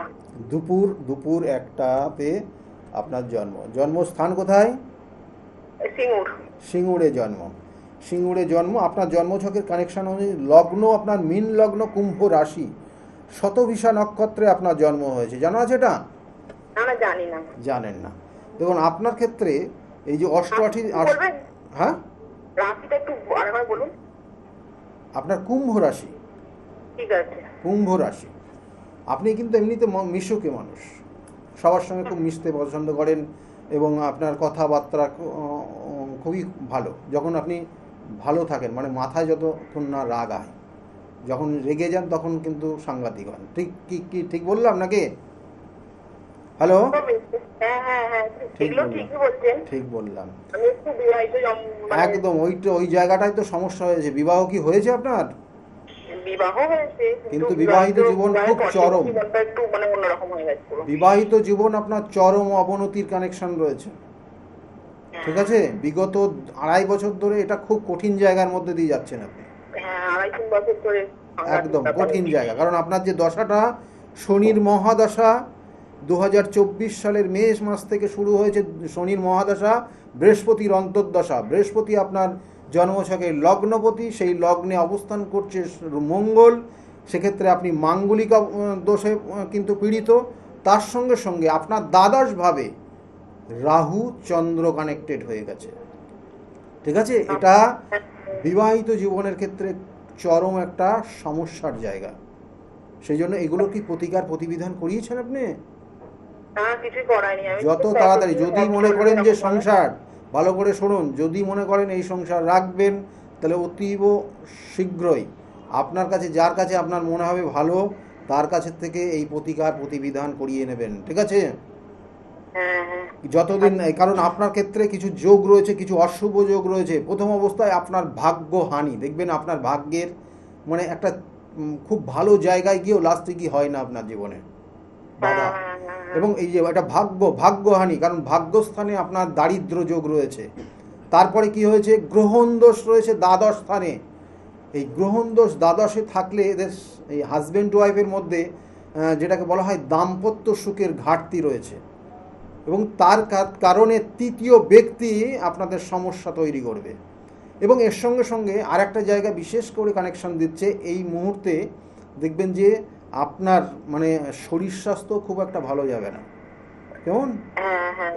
দুপুর 1টাতে আপনার জন্মস্থান কোথায়? সিঙ্গুর। সিঙ্গুরে জন্ম। আপনার জন্মছকের কানেকশন অনুযায়ী লগ্ন আপনার মীন লগ্ন, কুম্ভ রাশি, শতভিষা নক্ষত্রে আপনার জন্ম হয়েছে। জানা আছে এটা? না, জানি না। জানেন না? দেখুন, আপনার ক্ষেত্রে এই যে অষ্টআশি বলবেন হ্যাঁ, রাশিটা একটু আরেকবার বলুন। আপনার কুম্ভ রাশি। ঠিক আছে। কুম্ভ রাশি, আপনি কিন্তু এমনিতে মিশুকে মানুষ, সবার সঙ্গে খুব মিশতে পছন্দ করেন এবং আপনার কথাবার্তা খুবই ভালো। যখন আপনি ভালো থাকেন, মানে মাথায় যতক্ষণ না রাগ হয়, যখন রেগে যান তখন কিন্তু সাংঘাতিক হন। ঠিক কি ঠিক বললাম নাকি? হ্যালো, হ্যাঁ হ্যাঁ হ্যাঁ, ঠিক এগুলো বললাম, ঠিকই বলছেন। ঠিক বললাম। আমি একটু বিবাহিত একদম ওই জায়গাটাই তো সমস্যা হয়েছে। বিবাহ কি হয়েছে আপনার? বিবাহ হয়েছে, কিন্তু বিবাহিত জীবন খুব চরম। জীবনটা একটু অন্যরকম হয়ে গেছে পুরো। বিবাহিত জীবন আপনার চরম অবনতির কানেকশন রয়েছে, ঠিক আছে? বিগত 2.5 বছর ধরে এটা খুব কঠিন জায়গার মধ্যে দিয়ে যাচ্ছেন আপনি। হ্যাঁ, 2.5-3 বছর ধরে একদম কঠিন জায়গা, কারণ আপনার যে দশাটা শনির মহাদশা 2024 সালের মে মাস থেকে শুরু হয়েছে। শনির মহাদশা, বৃহস্পতির অন্তর্দশা। বৃহস্পতি আপনার জন্মছকে লগ্নপতি, সেই লগ্নে অবস্থান করছে মঙ্গল। সেক্ষেত্রে আপনি মাঙ্গলিক দোষে কিন্তু পীড়িত। তার সঙ্গে সঙ্গে আপনার দ্বাদশভাবে রাহু চন্দ্র কানেক্টেড হয়ে গেছে, ঠিক আছে? এটা বিবাহিত জীবনের ক্ষেত্রে চরম একটা সমস্যার জায়গা। সেই জন্য এগুলোর কি প্রতিবিধান করিয়েছেন আপনি? কিছুই করায়নি আমি। যত তাড়াতাড়ি, যদি মনে করেন যে সংসার, ভালো করে শুনুন, যদি মনে করেন এই সংসার রাখবেন, তাহলে অতীব শীঘ্রই আপনার কাছে, যার কাছে আপনার মনে হবে ভালো, তার কাছে থেকে এই প্রতিবিধান করিয়ে নেবেন, ঠিক আছে? যতদিন, কারণ আপনার ক্ষেত্রে কিছু যোগ রয়েছে, কিছু অশুভ যোগ রয়েছে। প্রথম অবস্থায় আপনার ভাগ্য হানি, দেখবেন আপনার ভাগ্যের মানে একটা খুব ভালো জায়গায় গিয়েও লাস্টে কি হয় না আপনার জীবনে বাবা। এবং এই যে এটা ভাগ্যহানি, কারণ ভাগ্যস্থানে আপনার দারিদ্র যোগ রয়েছে। তারপরে কি হয়েছে, গ্রহণ দোষ রয়েছে দ্বাদশ স্থানে। এই গ্রহণ দোষ দ্বাদশে থাকলে এদের এই হাজব্যান্ড ওয়াইফের মধ্যে যেটাকে বলা হয় দাম্পত্য সুখের ঘাটতি রয়েছে, এবং তার কারণে তৃতীয় ব্যক্তি আপনাদের সমস্যা তৈরি করবে। এবং এর সঙ্গে সঙ্গে আর একটা জায়গা বিশেষ করে কানেকশন দিচ্ছে এই মুহূর্তে, দেখবেন যে আপনার মানে শরীর স্বাস্থ্য খুব একটা ভালো যাবে না, কেমন?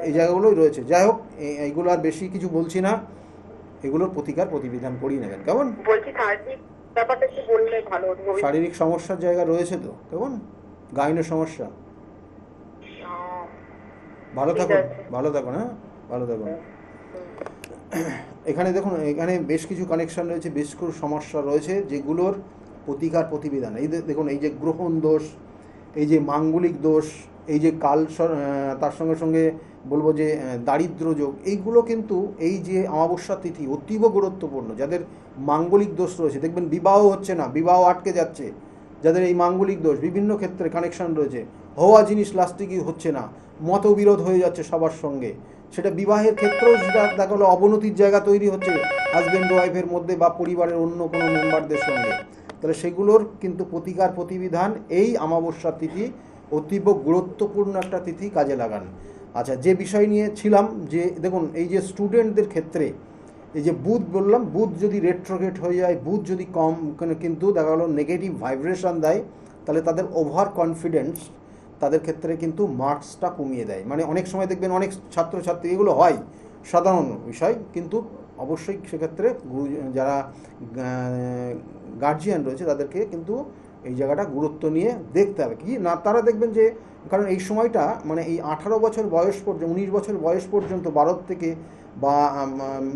এই জায়গাগুলোই রয়েছে। যাই হোক, এইগুলো আর বেশি কিছু বলছি না, এগুলোর প্রতিবিধান করিয়ে নেবেন, কেমন? বলছি শারীরিক ব্যাপারটা একটু বললে ভালো হতো। শারীরিক সমস্যার জায়গা রয়েছে তো, কেমন? গাইনের সমস্যা। ভালো থাকুন, ভালো থাকুন, হ্যাঁ, ভালো থাকুন। এখানে দেখুন, এখানে বেশ কিছু কানেকশন রয়েছে, বেশ কিছু সমস্যা রয়েছে, যেগুলোর প্রতিবিধান। এই দেখুন, এই যে গ্রহণ দোষ, এই যে মাঙ্গলিক দোষ, এই যে তার সঙ্গে সঙ্গে বলবো যে দারিদ্র যোগ, এইগুলো কিন্তু এই যে অমাবস্যা তিথি অতীব গুরুত্বপূর্ণ। যাদের মাঙ্গলিক দোষ রয়েছে, দেখবেন বিবাহ হচ্ছে না, বিবাহ আটকে যাচ্ছে। যাদের এই মাঙ্গলিক দোষ বিভিন্ন ক্ষেত্রে কানেকশন রয়েছে, হওয়া জিনিস লাস্টে কি হচ্ছে না, মতবিরোধ হয়ে যাচ্ছে সবার সঙ্গে, সেটা বিবাহের ক্ষেত্রেও যেটা দেখা গেলো অবনতির জায়গা তৈরি হচ্ছে হাজব্যান্ড ওয়াইফের মধ্যে বা পরিবারের অন্য কোনো মেম্বারদের সঙ্গে, তাহলে সেগুলোর কিন্তু প্রতিবিধান এই অমাবস্যা তিথি অতীব গুরুত্বপূর্ণ একটা তিথি, কাজে লাগান। আচ্ছা, যে বিষয় নিয়ে ছিলাম, যে দেখুন এই যে স্টুডেন্টদের ক্ষেত্রে এই যে বুধ বললাম, বুধ যদি রেট্রোগেট হয়ে যায়, বুধ যদি কম কিন্তু দেখা গেলো নেগেটিভ ভাইব্রেশন দেয়, তাহলে তাদের ওভার কনফিডেন্স তাদের ক্ষেত্রে কিন্তু মার্কসটা কমিয়ে দেয়। মানে অনেক সময় দেখবেন অনেক ছাত্রছাত্রী, এগুলো হয় সাধারণ বিষয়, কিন্তু অবশ্যই সেক্ষেত্রে যারা গার্জিয়ান রয়েছে তাদেরকে কিন্তু এই জায়গাটা গুরুত্ব নিয়ে দেখতে হবে কি না। তারা দেখবেন যে, কারণ এই সময়টা মানে এই 18 বছর বয়স পর্যন্ত, 19 বছর বয়স পর্যন্ত, 12 থেকে বা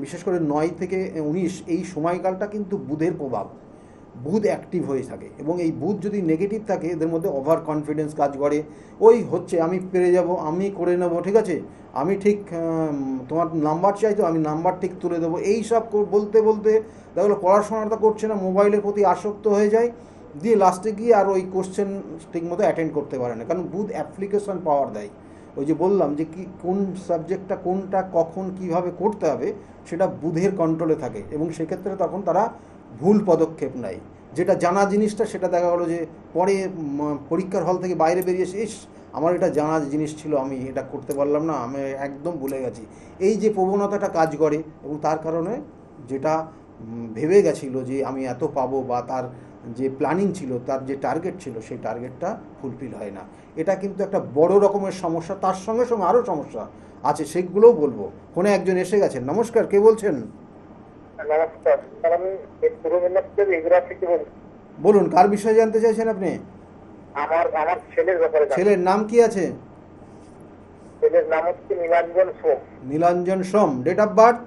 বিশেষ করে 9 থেকে 19, এই সময়কালটা কিন্তু বুধের প্রভাব, বুধ অ্যাক্টিভ হয়ে থাকে। এবং এই বুধ যদি নেগেটিভ থাকে, এদের মধ্যে ওভার কনফিডেন্স কাজ করে, ওই হচ্ছে আমি পেরে যাব, আমি করে নেব, ঠিক আছে, আমি ঠিক তোমার নাম্বার চাই তো আমি নাম্বার ঠিক তুলে দেবো, এই সব বলতে বলতে দেখলো পড়াশোনাটা করছে না, মোবাইলের প্রতি আসক্ত হয়ে যায়, দিয়ে লাস্টে গিয়ে আর ওই কোশ্চেন ঠিক মতো অ্যাটেন্ড করতে পারে না। কারণ বুধ অ্যাপ্লিকেশন পাওয়ার দেয়। ওই যে বললাম যে কি কোন সাবজেক্টটা কোনটা কখন কিভাবে করতে হবে সেটা বুধের কন্ট্রোলে থাকে, এবং সেক্ষেত্রে তখন তারা ভুল পদক্ষেপ নেয়। যেটা জানা জিনিসটা সেটা দেখা গেলো যে পরে পরীক্ষার হল থেকে বাইরে বেরিয়ে এসে, ইস আমার এটা জানা জিনিস ছিল, আমি এটা করতে পারলাম না, আমি একদম ভুলে গেছি। এই যে প্রবণতাটা কাজ করে, এবং তার কারণে যেটা ভেবে গেছিলো যে আমি এত পাবো, বা তার যে প্ল্যানিং ছিল, তার যে টার্গেট ছিল, সেই টার্গেটটা ফুলফিল হয় না। এটা কিন্তু একটা বড় রকমের সমস্যা। তার সঙ্গে সঙ্গে আরও সমস্যা, আছে সেগুলোও বলবো। ফোনে একজন এসে গেছেন। নমস্কার, কে বলছেন? নমস্কার স্যার, আমি পূর্ব মেদিনীপুরের এগুলা থেকে বলছি। বলুন, কার বিষয়ে জানতে চাইছেন আপনি? আমার ছেলের ব্যাপারে জানতে। ছেলের নাম কি আছে? ছেলের নাম হচ্ছে Nilanjan Som. Nilanjan Som. Date of birth?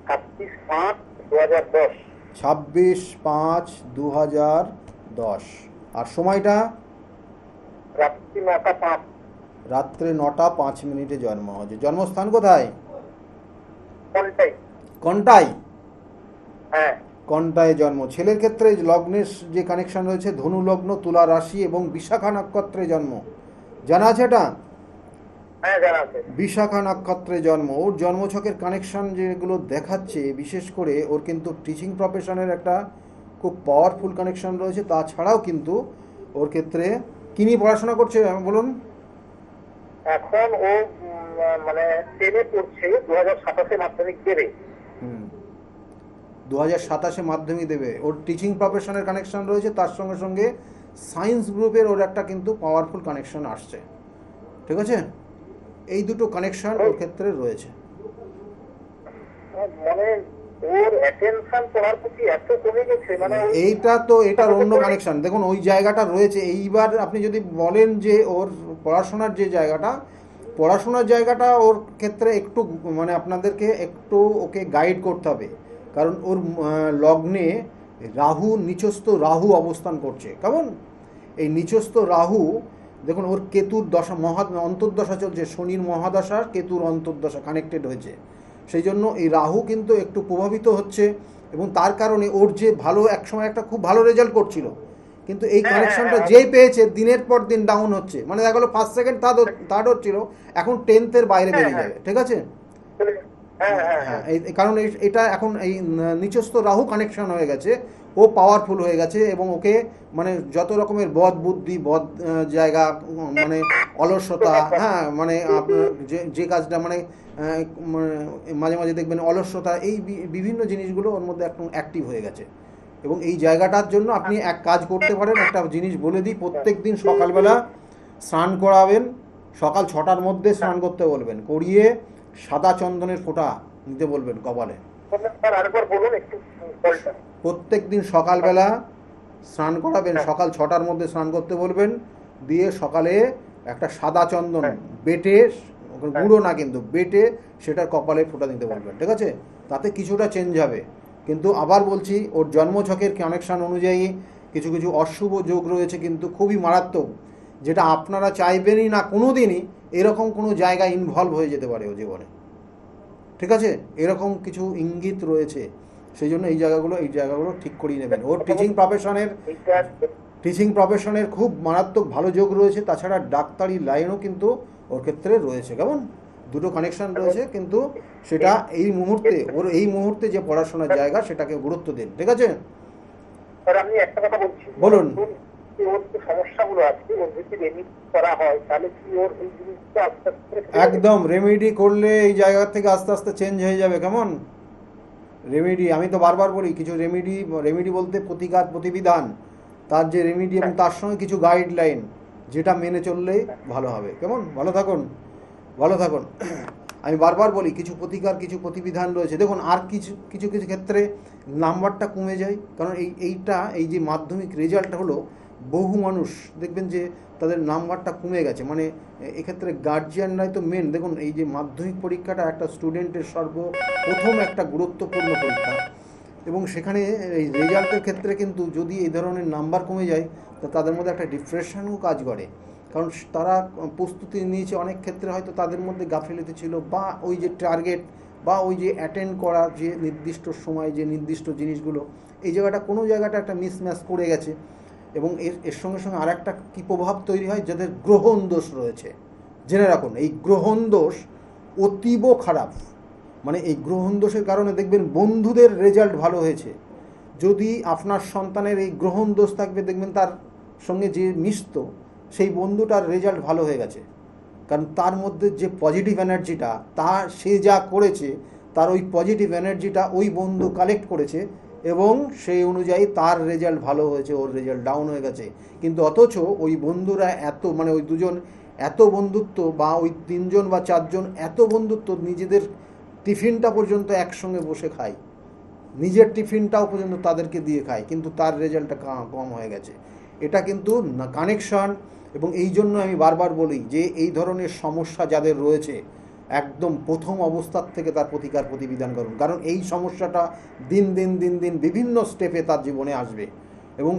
26/5/2010। 26/5/2010। আর সময়টা? রাত্রি 9টা 5। রাত্রে 9টা 5 মিনিটে জন্ম হয়েছে। জন্মস্থান কোথায়? কোনটাই? কন্টাই। হ্যাঁ কন্টায় জন্ম। ছেলের ক্ষেত্রে লগ্নের যে কানেকশন রয়েছে, ধনু লগ্ন, তুলা রাশি এবং বিশাখা নক্ষত্রে জন্ম। জানা আছে এটা? হ্যাঁ জানা আছে। বিশাখা নক্ষত্রে জন্ম। ওর জন্মছকের কানেকশন যেগুলো দেখাচ্ছে, বিশেষ করে ওর কিন্তু টিচিং প্রফেশনের একটা খুব পাওয়ারফুল কানেকশন রয়েছে। তাছাড়াও কিন্তু ওর ক্ষেত্রে কি নিয়ে পড়াশোনা করছে বলুন? এখন ও মানে 10-এ পড়ছে, 2027-এ মাধ্যমিক দেবে। 2027-এ মাধ্যমিক দেবে। ওর টিচিং প্রফেশনের কানেকশন রয়েছে, তার সঙ্গে সঙ্গে সায়েন্স গ্রুপের ওর একটা কিন্তু পাওয়ারফুল কানেকশন আসছে। ঠিক আছে? এই দুটো কানেকশন ওর ক্ষেত্রে রয়েছে। মানে ওর অ্যাটেনশন পড়ার প্রতি এত কমে গেছে, মানে এইটা তো এটার অন্য কানেকশন। দেখুন, ওই জায়গাটা রয়েছে। এইবার আপনি যদি বলেন যে ওর পড়াশোনার যে জায়গাটা, পড়াশোনার জায়গাটা ওর ক্ষেত্রে একটু মানে আপনাদেরকে একটু ওকে গাইড করতে হবে। কারণ ওর লগ্নে রাহু, নিচস্থ রাহু অবস্থান করছে। কেমন? এই নিচস্থ রাহু, দেখুন ওর কেতুর দশা অন্তর্দশা চলছে। শনির মহাদশা, কেতুর অন্তর্দশা কানেক্টেড হয়েছে। সেই জন্য এই রাহু কিন্তু একটু প্রভাবিত হচ্ছে, এবং তার কারণে ওর যে ভালো একসময় একটা খুব ভালো রেজাল্ট করছিল, কিন্তু এই কানেকশনটা যেই পেয়েছে দিনের পর দিন ডাউন হচ্ছে। মানে দেখা গেলো ফার্স্ট সেকেন্ড থার্ড হচ্ছিল, এখন 10th-এর বাইরে বেরিয়ে যাবে। ঠিক আছে? হ্যাঁ, এই কারণ এটা এখন এই নিচস্থ রাহু কানেকশন হয়ে গেছে। ও পাওয়ারফুল হয়ে গেছে, এবং ওকে মানে যত রকমের বদ বুদ্ধি, বদ জায়গা, মানে অলসতা, হ্যাঁ, মানে আপনার যে কাজটা মানে মাঝে মাঝে দেখবেন অলসতা, এই বিভিন্ন জিনিসগুলো ওর মধ্যে একদম অ্যাক্টিভ হয়ে গেছে। এবং এই জায়গাটার জন্য আপনি এক কাজ করতে পারেন। একটা জিনিস বলে দিই, প্রত্যেক দিন সকালবেলা স্নান করাবেন। সকাল 6টার মধ্যে স্নান করতে বলবেন, করিয়ে সাদা চন্দনের ফোঁটা নিতে বলবেন কপালে। প্রত্যেক দিন সকালবেলা স্নান করাবেন, সকাল 6টার মধ্যে স্নান করতে বলবেন, দিয়ে সকালে একটা সাদা চন্দন বেটে, গুঁড়ো না কিন্তু বেটে, সেটার কপালে ফোঁটা দিতে বলবেন। ঠিক আছে? তাতে কিছুটা চেঞ্জ হবে। কিন্তু আবার বলছি, ওর জন্মছকের কানেকশান অনুযায়ী কিছু কিছু অশুভ যোগ রয়েছে, কিন্তু খুবই মারাত্মক, যেটা আপনারা চাইবেনই না কোনো দিনই এরকম কোনো জায়গায় ইনভলভ হয়ে যেতে পারে ও জীবনে। ঠিক আছে? এরকম কিছু ইঙ্গিত রয়েছে। সেই জন্য এই জায়গাগুলো ঠিক করিয়ে নেবেন। ওর টিচিং প্রফেশনের খুব মারাত্মক ভালো যোগ রয়েছে। তাছাড়া ডাক্তারি লাইনও কিন্তু ওর ক্ষেত্রে রয়েছে। কেমন? দুটো কানেকশন রয়েছে, কিন্তু সেটা এই মুহূর্তে যে পড়াশোনার জায়গা, সেটাকে গুরুত্ব দিন। ঠিক আছে? আমি একটা কথা বলছি, বলুন। ওর যে সমস্যাগুলো আছে, ওর যদি রেমিডি করা হয়, তাহলে কি ওর এই জিনিসটা আস্তে আস্তে একদম রেমেডি করলে এই জায়গা থেকে আস্তে আস্তে চেঞ্জ হয়ে যাবে। কেমন? রেমেডি আমি তো বারবার বলি, কিছু রেমেডি বলতে প্রতিকার, প্রতিবিধান, তার যে রেমেডি, এবং তার সঙ্গে কিছু গাইডলাইন, যেটা মেনে চললেই ভালো হবে। কেমন? ভালো থাকুন, ভালো থাকুন। আমি বারবার বলি, কিছু প্রতিকার, কিছু প্রতিবিধান রয়েছে। দেখুন, আর কিছু কিছু কিছু ক্ষেত্রে নাম্বারটা কমে যায়, কারণ এই যে মাধ্যমিক রেজাল্ট হলো, বহু মানুষ দেখবেন যে তাদের নাম্বারটা কমে গেছে। মানে এক্ষেত্রে গার্জিয়ানরাই তো মেন। দেখুন, এই যে মাধ্যমিক পরীক্ষাটা একটা স্টুডেন্টের সর্বপ্রথম একটা গুরুত্বপূর্ণ পরীক্ষা, এবং সেখানে এই রেজাল্টের ক্ষেত্রে কিন্তু যদি এই ধরনের নাম্বার কমে যায়, তো তাদের মধ্যে একটা ডিপ্রেশনও কাজ করে। কারণ তারা প্রস্তুতি নিয়েছে, অনেক ক্ষেত্রে হয়তো তাদের মধ্যে গাফিলতি ছিল, বা ওই যে টার্গেট, বা ওই যে অ্যাটেন্ড করা যে নির্দিষ্ট সময় যে নির্দিষ্ট জিনিসগুলো, এই কোনো জায়গাটা একটা মিসম্যাচ করে গেছে। এবং এর সঙ্গে সঙ্গে আর একটা কী প্রভাব তৈরি হয়, যাদের গ্রহণ দোষ রয়েছে। জেনে রাখুন, এই গ্রহণ দোষ অতীব খারাপ। মানে এই গ্রহণ দোষের কারণে দেখবেন বন্ধুদের রেজাল্ট ভালো হয়েছে। যদি আপনার সন্তানের এই গ্রহণ দোষ থাকবে, দেখবেন তার সঙ্গে যে মিশত সেই বন্ধুটার রেজাল্ট ভালো হয়ে গেছে। কারণ তার মধ্যে যে পজিটিভ এনার্জিটা, সে যা করেছে, তার ওই পজিটিভ এনার্জিটা ওই বন্ধু কালেক্ট করেছে, এবং সেই অনুযায়ী তার রেজাল্ট ভালো হয়েছে, ওর রেজাল্ট ডাউন হয়ে গেছে। কিন্তু অথচ ওই বন্ধুরা মানে ওই দুজন এত বন্ধুত্ব, বা ওই 3জন বা 4জন এত বন্ধুত্ব, নিজেদের টিফিনটা পর্যন্ত একসঙ্গে বসে খায়, নিজের টিফিনটাও পর্যন্ত তাদেরকে দিয়ে খায়, কিন্তু তার রেজাল্টটা কম হয়ে গেছে। এটা কিন্তু কানেকশন। এবং এই জন্য আমি বারবার বলি যে এই ধরনের সমস্যা যাদের রয়েছে, একদম প্রথম অবস্থার থেকে তার প্রতিকার প্রতিবিধান করুন, কারণ এই সমস্যাটা দিন দিন দিন দিন বিভিন্ন স্টেপে তার জীবনে আসবে, এবং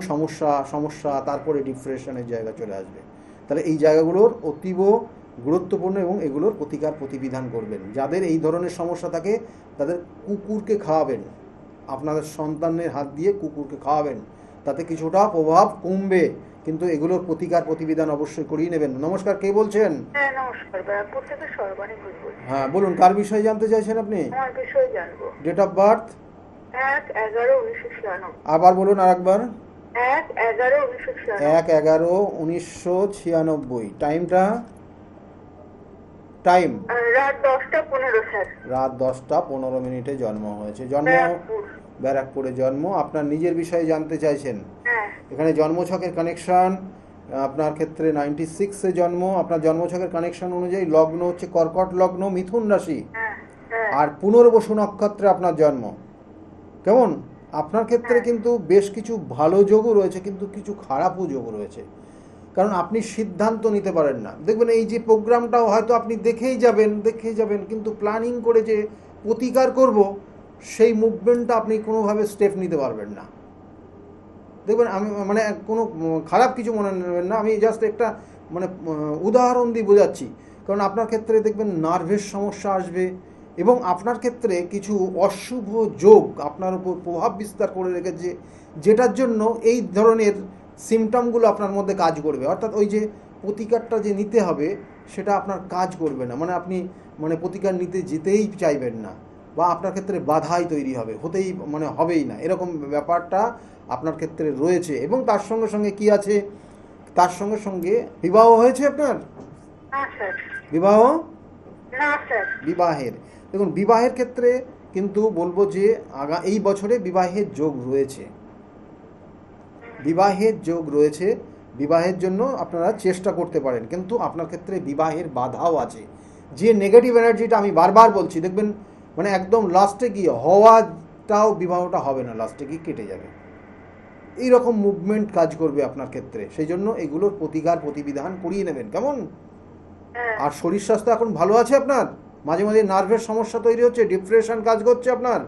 সমস্যা তারপরে ডিপ্রেশনের জায়গা চলে আসবে। তাহলে এই জায়গাগুলোর অতীব গুরুত্বপূর্ণ, এবং এগুলোর প্রতিকার প্রতিবিধান করবেন। যাদের এই ধরনের সমস্যা থাকে তাদের কুকুরকে খাওয়াবেন, আপনাদের সন্তানের হাত দিয়ে কুকুরকে খাওয়াবেন, তাতে কিছুটা প্রভাব কমবে, কিন্তু এগুলোর প্রতিকার প্রতিবিধান অবশ্যই করিয়ে নেবেন। নমস্কার, কে বলছেন? হ্যাঁ নমস্কার, ব্যারাকপুর থেকে সর্বাণী ঘোষ বলছি। হ্যাঁ বলুন, কার বিষয়ে জানতে চাইছেন আপনি? আমার বিষয়ে জানবো। Date of birth 1/11/1996। আবার বলুন আরেকবার। 1/11/1996। 1/11/1996। টাইমটা? টাইম রাত 10টা 15 স্যার। রাত 10টা 15 জন্ম হয়েছে। জন্ম ব্যারাকপুর। ব্যারাকপুরে জন্ম। আপনার নিজের বিষয়ে জানতে চাইছেন? হ্যাঁ। এখানে জন্মছকের কানেকশন আপনার ক্ষেত্রে 96-এ জন্ম। আপনার জন্মছকের কানেকশন অনুযায়ী লগ্ন হচ্ছে কর্কট লগ্ন, মিথুন রাশি, হ্যাঁ। হ্যাঁ। আর পুনর্বসু নক্ষত্রে আপনার জন্ম। কেমন? আপনার ক্ষেত্রে কিন্তু বেশ কিছু ভালো যোগও রয়েছে, কিন্তু কিছু খারাপও যোগ রয়েছে, কারণ আপনি সিদ্ধান্ত নিতে পারেন না। দেখবেন এই যে প্রোগ্রামটাও হয়তো আপনি দেখেই যাবেন, কিন্তু প্ল্যানিং করে যে প্রতিকার করব, সেই মুভমেন্টটা আপনি কোনোভাবে স্টেপ নিতে পারবেন না। দেখবেন, আমি মানে কোনো খারাপ কিছু মনে নেবেন না, আমি জাস্ট একটা মানে উদাহরণ দিয়ে বোঝাচ্ছি। কারণ আপনার ক্ষেত্রে দেখবেন নার্ভের সমস্যা আসবে, এবং আপনার ক্ষেত্রে কিছু অশুভ যোগ আপনার উপর প্রভাব বিস্তার করে রেখেছে, যেটার জন্য এই ধরনের সিমটমগুলো আপনার মধ্যে কাজ করবে। অর্থাৎ ওই যে প্রতিকারটা যে নিতে হবে, সেটা আপনার কাজ করবে না, মানে আপনি মানে প্রতিকার নিতে যেতেই চাইবেন না, বা আপনার ক্ষেত্রে বাধাই তৈরি হবে, হবেই না, এরকম ব্যাপারটা আপনার ক্ষেত্রে রয়েছে। এবং তার সঙ্গে সঙ্গে কি আছে, তার সঙ্গে সঙ্গে বিবাহ হয়েছে আপনার? না স্যার। বিবাহ? না স্যার। বিবাহের, দেখুন বিবাহের ক্ষেত্রে কিন্তু বলবো যে এই বছরে বিবাহের যোগ রয়েছে, বিবাহের জন্য আপনারা চেষ্টা করতে পারেন, কিন্তু আপনার ক্ষেত্রে বিবাহের বাধাও আছে। যে নেগেটিভ এনার্জিটা আমি বারবার বলছি, দেখবেন মানে একদম লাস্টে গিয়ে হওয়াটাও, বিবাহটা হবে না, লাস্টে গিয়ে কেটে যাবে, এইরকম মুভমেন্ট কাজ করবে আপনার ক্ষেত্রে। সেই জন্য এগুলোর প্রতিকার প্রতিবিধান করিয়ে নেবেন, কেমন? আর শরীর স্বাস্থ্য এখন ভালো আছে আপনার? মাঝে মাঝে নার্ভের সমস্যা তৈরি হচ্ছে, ডিপ্রেশন কাজ করছে আপনার?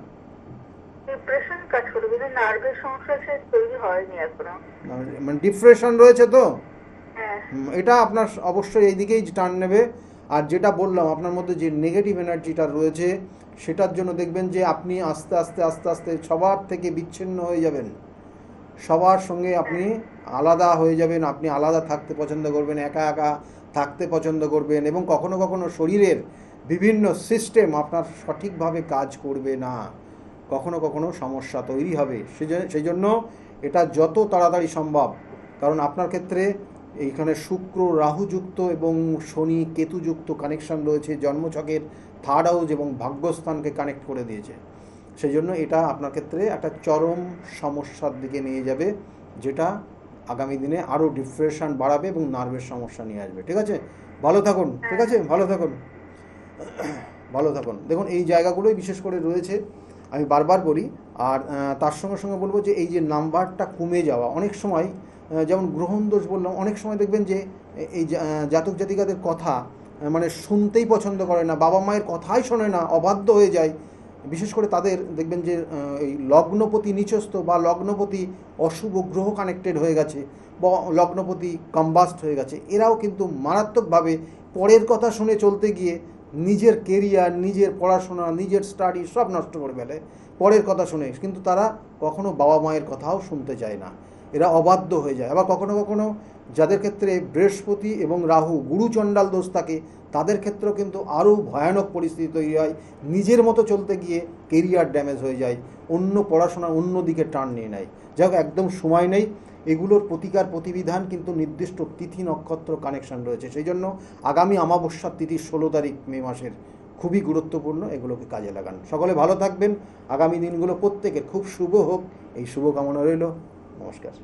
ডিপ্রেশন কাজ করে, কিন্তু নার্ভের সমস্যা সে তৈরি হয়নি এখনো। মানে ডিপ্রেশন রয়েছে তো? হ্যাঁ। এটা আপনার অবশ্যই এই দিকেই টার্ন নেবে। আর যেটা বললাম, আপনার মধ্যে যে নেগেটিভ এনার্জিটা রয়েছে, সেটার জন্য দেখবেন যে আপনি আস্তে আস্তে আস্তে আস্তে সবার থেকে বিচ্ছিন্ন হয়ে যাবেন, সবার সঙ্গে আপনি আলাদা হয়ে যাবেন, আপনি আলাদা থাকতে পছন্দ করবেন, একা একা থাকতে পছন্দ করবেন, এবং কখনো কখনো শরীরের বিভিন্ন সিস্টেম আপনার সঠিকভাবে কাজ করবে না, কখনো কখনো সমস্যা তৈরি হবে। সেই জন্য এটা যত তাড়াতাড়ি সম্ভব, কারণ আপনার ক্ষেত্রে এইখানে শুক্র রাহুযুক্ত এবং শনি কেতুযুক্ত কানেকশন রয়েছে, জন্মছকের 3rd হাউস এবং ভাগ্যস্থানকে কানেক্ট করে দিয়েছে। সেই জন্য এটা আপনার ক্ষেত্রে একটা চরম সমস্যার দিকে নিয়ে যাবে, যেটা আগামী দিনে আরও ডিপ্রেশন বাড়াবে এবং নার্ভের সমস্যা নিয়ে আসবে। ঠিক আছে, ভালো থাকুন। ঠিক আছে, ভালো থাকুন, ভালো থাকুন। দেখুন এই জায়গাগুলোই বিশেষ করে রয়েছে, আমি বারবার বলি। আর তার সঙ্গে সঙ্গে বলবো যে এই যে নাম্বারটা কমে যাওয়া, অনেক সময় যেমন গ্রহণ দোষ বললাম, অনেক সময় দেখবেন যে এই জাতক জাতিকাদের কথা মানে শুনতেই পছন্দ করে না, বাবা মায়ের কথাই শোনে না, অবাধ্য হয়ে যায়। বিশেষ করে তাদের দেখবেন যে এই লগ্নপতি নিচস্থ বা লগ্নপতি অশুভ গ্রহ কানেক্টেড হয়ে গেছে, বা লগ্নপতি কম্বাস্ট হয়ে গেছে, এরাও কিন্তু মারাত্মকভাবে পরের কথা শুনে চলতে গিয়ে নিজের কেরিয়ার, নিজের পড়াশোনা, নিজের স্টাডি সব নষ্ট করে ফেলে পরের কথা শুনে। কিন্তু তারা কখনো বাবা মায়ের কথাও শুনতে চায় না, এরা অবাধ্য হয়ে যায়। আবার কখনো কখনো যাদের ক্ষেত্রে বৃহস্পতি এবং রাহু গুরুচণ্ডাল দোষ থাকে, তাদের ক্ষেত্রেও কিন্তু আরও ভয়ানক পরিস্থিতি তৈরি হয়, নিজের মতো চলতে গিয়ে কেরিয়ার ড্যামেজ হয়ে যায়, অন্য পড়াশোনা অন্য দিকে টার্ন নিয়ে নেয়। যাই হোক, একদম সময় নেই, এগুলোর প্রতিকার প্রতিবিধান কিন্তু নির্দিষ্ট তিথি নক্ষত্র কানেকশন রয়েছে। সেই জন্য আগামী অমাবস্যার তিথি 16 তারিখ মে মাসের খুবই গুরুত্বপূর্ণ, এগুলোকে কাজে লাগান। সকলে ভালো থাকবেন, আগামী দিনগুলো প্রত্যেকের খুব শুভ হোক, এই শুভকামনা রইল। নমস্কার।